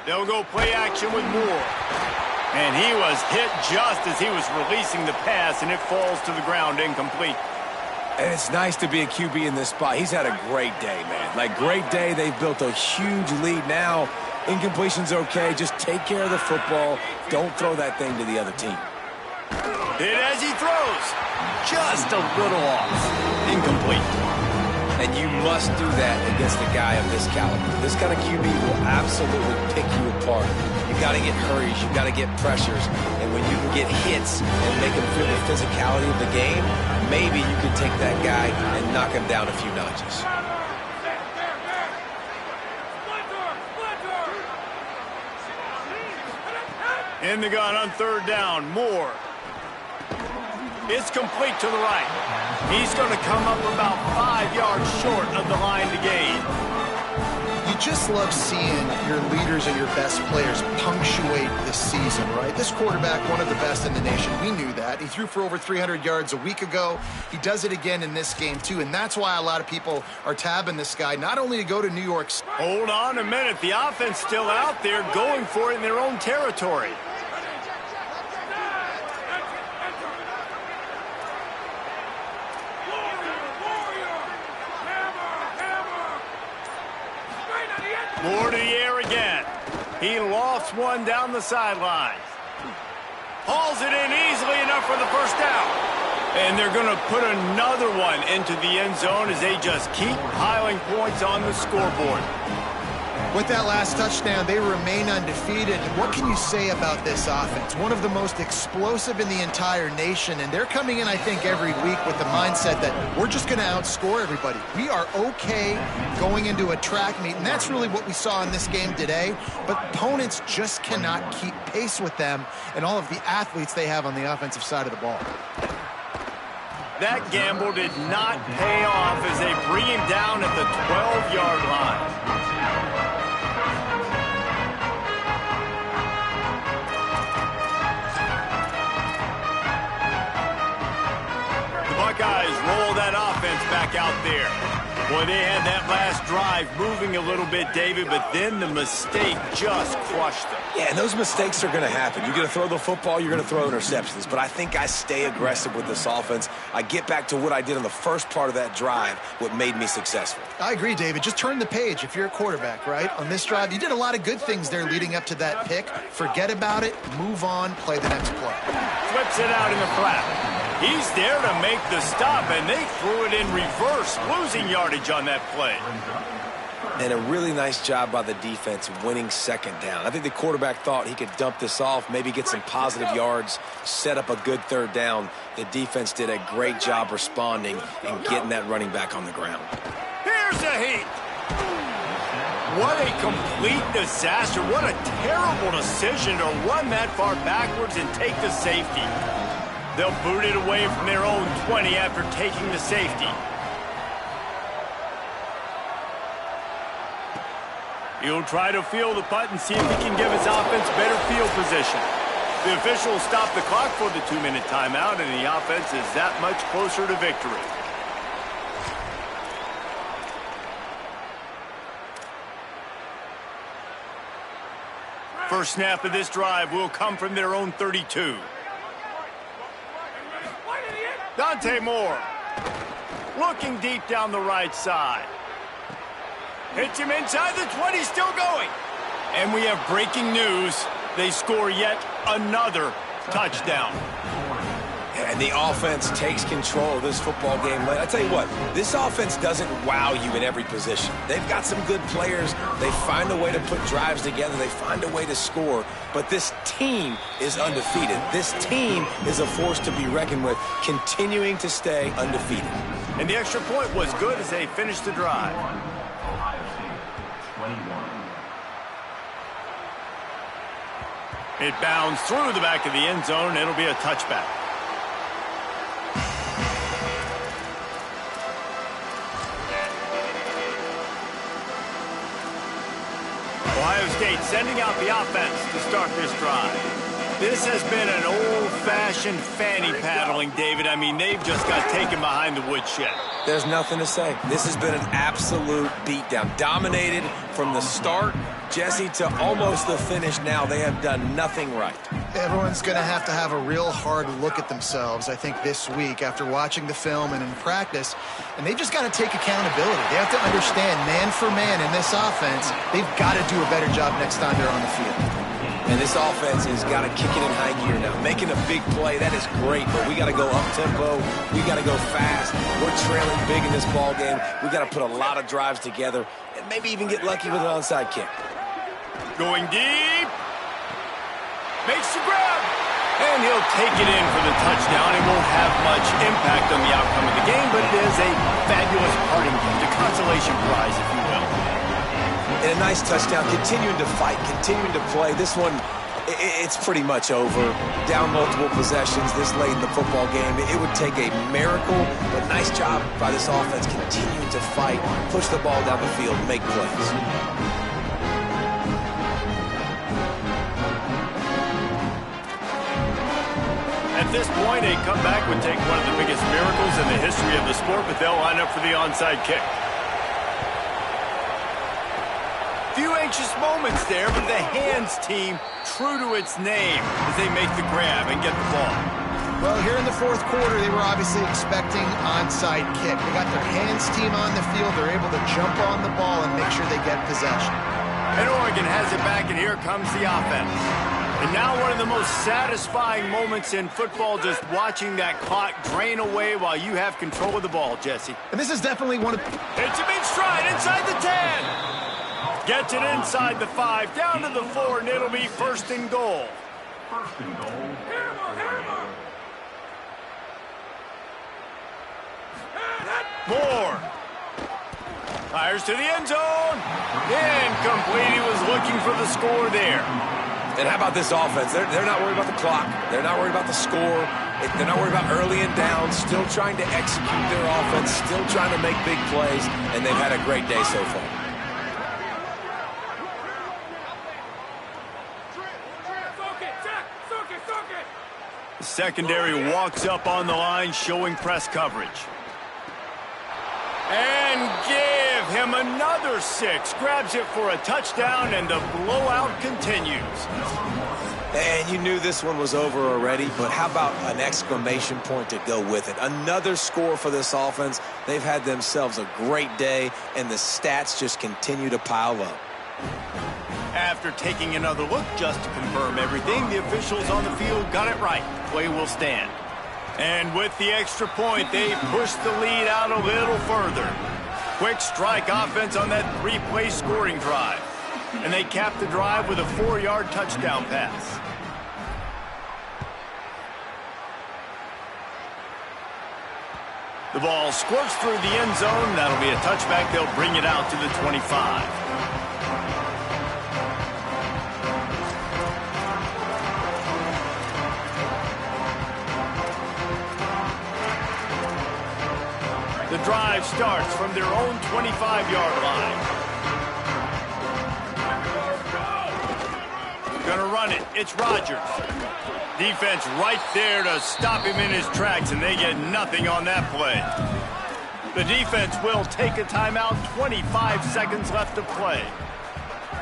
They'll go play action with Moore. And he was hit just as he was releasing the pass, and it falls to the ground incomplete. And it's nice to be a QB in this spot. He's had a great day, man. Like, great day. They've built a huge lead now. Incompletion's okay. Just take care of the football. Don't throw that thing to the other team. Hit as he throws. Just a little off. Incomplete. And you must do that against a guy of this caliber. This kind of QB will absolutely pick you apart. You got to get hurries, you got to get pressures, and when you can get hits and make him feel the physicality of the game, maybe you can take that guy and knock him down a few notches. In the gun on 3rd down, Moore. It's complete to the right. He's going to come up about 5 yards short of the line to gain. You just love seeing your leaders and your best players punctuate the season, right? This quarterback, one of the best in the nation. We knew that. He threw for over 300 yards a week ago. He does it again in this game, too, and that's why a lot of people are tabbing this guy, not only to go to New York. Hold on a minute. The offense still out there going for it in their own territory. Moore to the air again. He lofts one down the sideline. Hauls it in easily enough for the first down. And they're going to put another one into the end zone as they just keep piling points on the scoreboard. With that last touchdown, they remain undefeated. What can you say about this offense? One of the most explosive in the entire nation, and they're coming in, I think, every week with the mindset that we're just going to outscore everybody. We are okay going into a track meet, and that's really what we saw in this game today. But opponents just cannot keep pace with them and all of the athletes they have on the offensive side of the ball. That gamble did not pay off as they bring him down at the 12-yard line. Buckeyes roll that offense back out there. Boy, they had that last drive moving a little bit, David, but then the mistake just crushed them. Yeah, and those mistakes are going to happen. You're going to throw the football, you're going to throw interceptions. But I think I stay aggressive with this offense. I get back to what I did on the first part of that drive, what made me successful. I agree, David. Just turn the page if you're a quarterback, right? On this drive, you did a lot of good things there leading up to that pick. Forget about it, move on, play the next play. Flips it out in the flat. He's there to make the stop, and they threw it in reverse, losing yardage on that play. And a really nice job by the defense winning second down. I think the quarterback thought he could dump this off, maybe get some positive yards, set up a good third down. The defense did a great job responding and getting that running back on the ground. Here's a heat. What a complete disaster. What a terrible decision to run that far backwards and take the safety. They'll boot it away from their own 20 after taking the safety. He'll try to field the punt and see if he can give his offense better field position. The officials stop the clock for the 2-minute timeout, and the offense is that much closer to victory. First snap of this drive will come from their own 32. Dante Moore looking deep down the right side. Hits him inside the 20, still going. And we have breaking news. They score yet another touchdown. And the offense takes control of this football game. I tell you what, this offense doesn't wow you in every position. They've got some good players. They find a way to put drives together. They find a way to score. But this team is undefeated. This team is a force to be reckoned with, continuing to stay undefeated. And the extra point was good as they finished the drive. It bounds through the back of the end zone. It'll be a touchback. Ohio State sending out the offense to start this drive. This has been an old-fashioned fanny paddling, David. I mean, they've just got taken behind the woodshed. There's nothing to say. This has been an absolute beatdown. Dominated from the start, Jesse, to almost the finish now. They have done nothing right. Everyone's going to have a real hard look at themselves, I think, this week after watching the film and in practice. And they've just got to take accountability. They have to understand, man for man in this offense, they've got to do a better job next time they're on the field. And this offense has got to kick it in high gear now. Making a big play, that is great, but we got to go up-tempo. We got to go fast. We're trailing big in this ball game. We got to put a lot of drives together and maybe even get lucky with an onside kick. Going deep. Makes the grab. And he'll take it in for the touchdown. It won't have much impact on the outcome of the game, but it is a fabulous parting gift, a consolation prize, if you will. And a nice touchdown, continuing to fight, continuing to play. This one, it's pretty much over. Down multiple possessions this late in the football game. It would take a miracle, but nice job by this offense continuing to fight, push the ball down the field, make plays. At this point, a comeback would take one of the biggest miracles in the history of the sport, but they'll line up for the onside kick. Few anxious moments there, but the hands team true to its name as they make the grab and get the ball. Well, here in the fourth quarter, they were obviously expecting onside kick. They got their hands team on the field. They're able to jump on the ball and make sure they get possession. And Oregon has it back, and here comes the offense. And now one of the most satisfying moments in football, just watching that clock drain away while you have control of the ball, Jesse. And this is definitely one of... It's a big stride inside the 10. Gets it inside the 5, down to the 4, and it'll be first and goal. First and goal. Moore. Fires to the end zone. Incomplete. He was looking for the score there. And how about this offense? They're not worried about the clock. They're not worried about the score. They're not worried about early and down. Still trying to execute their offense. Still trying to make big plays. And they've had a great day so far. The secondary walks up on the line, showing press coverage. And give him another 6. Grabs it for a touchdown, and the blowout continues. And you knew this one was over already, but how about an exclamation point to go with it? Another score for this offense. They've had themselves a great day, and the stats just continue to pile up. After taking another look just to confirm everything, the officials on the field got it right. Play will stand. And with the extra point, they push the lead out a little further. Quick strike offense on that 3-play scoring drive. And they cap the drive with a 4-yard touchdown pass. The ball squirts through the end zone. That'll be a touchback. They'll bring it out to the 25. The drive starts from their own 25-yard line. Gonna run it. It's Rodgers. Defense right there to stop him in his tracks, and they get nothing on that play. The defense will take a timeout. 25 seconds left to play.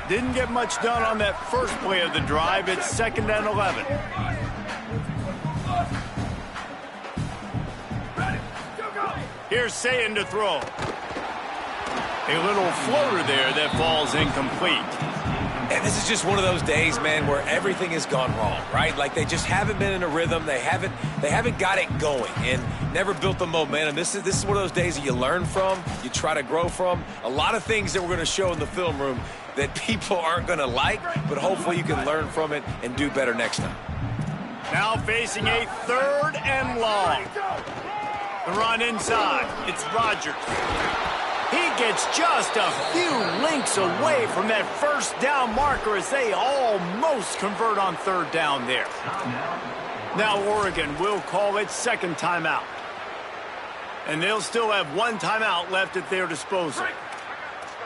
Didn't get much done on that first play of the drive. It's 2nd and 11. Here's Sayin to throw. A little floater there that falls incomplete. And this is just one of those days, man, where everything has gone wrong, right? Like they just haven't been in a rhythm. They haven't got it going and never built the momentum. This is one of those days that you learn from, you try to grow from. A lot of things that we're going to show in the film room that people aren't going to like, but hopefully you can learn from it and do better next time. Now facing a 3rd and long. The run inside. It's Rodgers. He gets just a few links away from that first down marker as they almost convert on 3rd down there. Now Oregon will call it 2nd timeout. And they'll still have 1 timeout left at their disposal.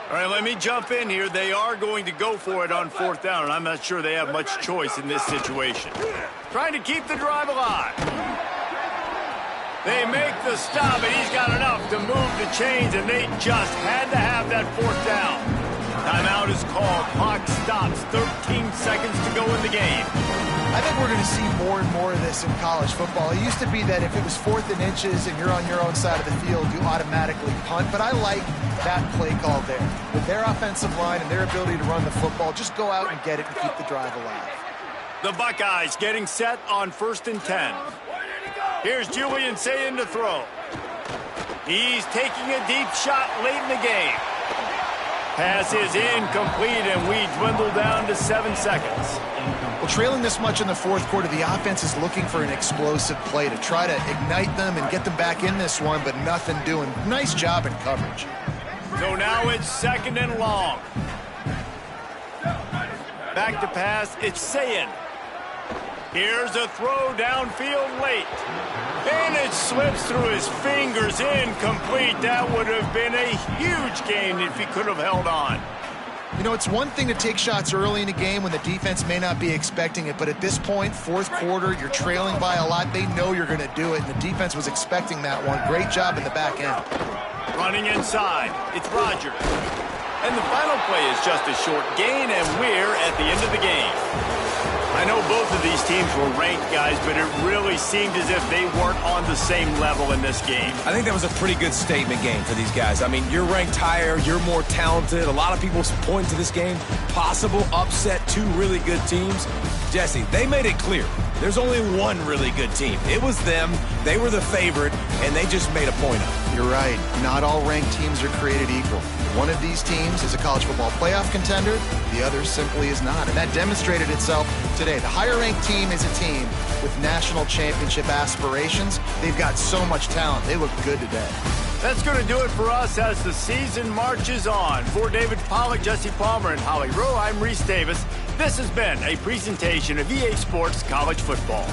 All right, let me jump in here. They are going to go for it on 4th down, and I'm not sure they have much choice in this situation. Trying to keep the drive alive. They make the stop, and he's got enough to move the chains, and they just had to have that 4th down. Timeout is called. Clock stops. 13 seconds to go in the game. I think we're going to see more and more of this in college football. It used to be that if it was 4th and inches and you're on your own side of the field, you automatically punt. But I like that play call there. With their offensive line and their ability to run the football, just go out and get it and keep the drive alive. The Buckeyes getting set on 1st and 10. Here's Julian Sayin to throw. He's taking a deep shot late in the game. Pass is incomplete, and we dwindle down to 7 seconds. Well, trailing this much in the 4th quarter, the offense is looking for an explosive play to try to ignite them and get them back in this one, but nothing doing. Nice job in coverage. So now it's 2nd and long. Back to pass, it's Sayin. Here's a throw downfield late. And it slips through his fingers, incomplete. That would have been a huge gain if he could have held on. You know, it's one thing to take shots early in the game when the defense may not be expecting it, but at this point, 4th quarter, you're trailing by a lot. They know you're going to do it, and the defense was expecting that one. Great job in the back end. Running inside, it's Rodgers. And the final play is just a short gain, and we're at the end of the game. I know both of these teams were ranked, guys, but it really seemed as if they weren't on the same level in this game. I think that was a pretty good statement game for these guys. I mean, you're ranked higher, you're more talented. A lot of people point to this game, possible upset, two really good teams. Jesse, they made it clear. There's only one really good team. It was them. They were the favorite, and they just made a point of it. You're right. Not all ranked teams are created equal. One of these teams is a college football playoff contender. The other simply is not. And that demonstrated itself today. The higher-ranked team is a team with national championship aspirations. They've got so much talent. They look good today. That's going to do it for us as the season marches on. For David Pollack, Jesse Palmer, and Holly Rowe, I'm Reese Davis. This has been a presentation of EA Sports College Football.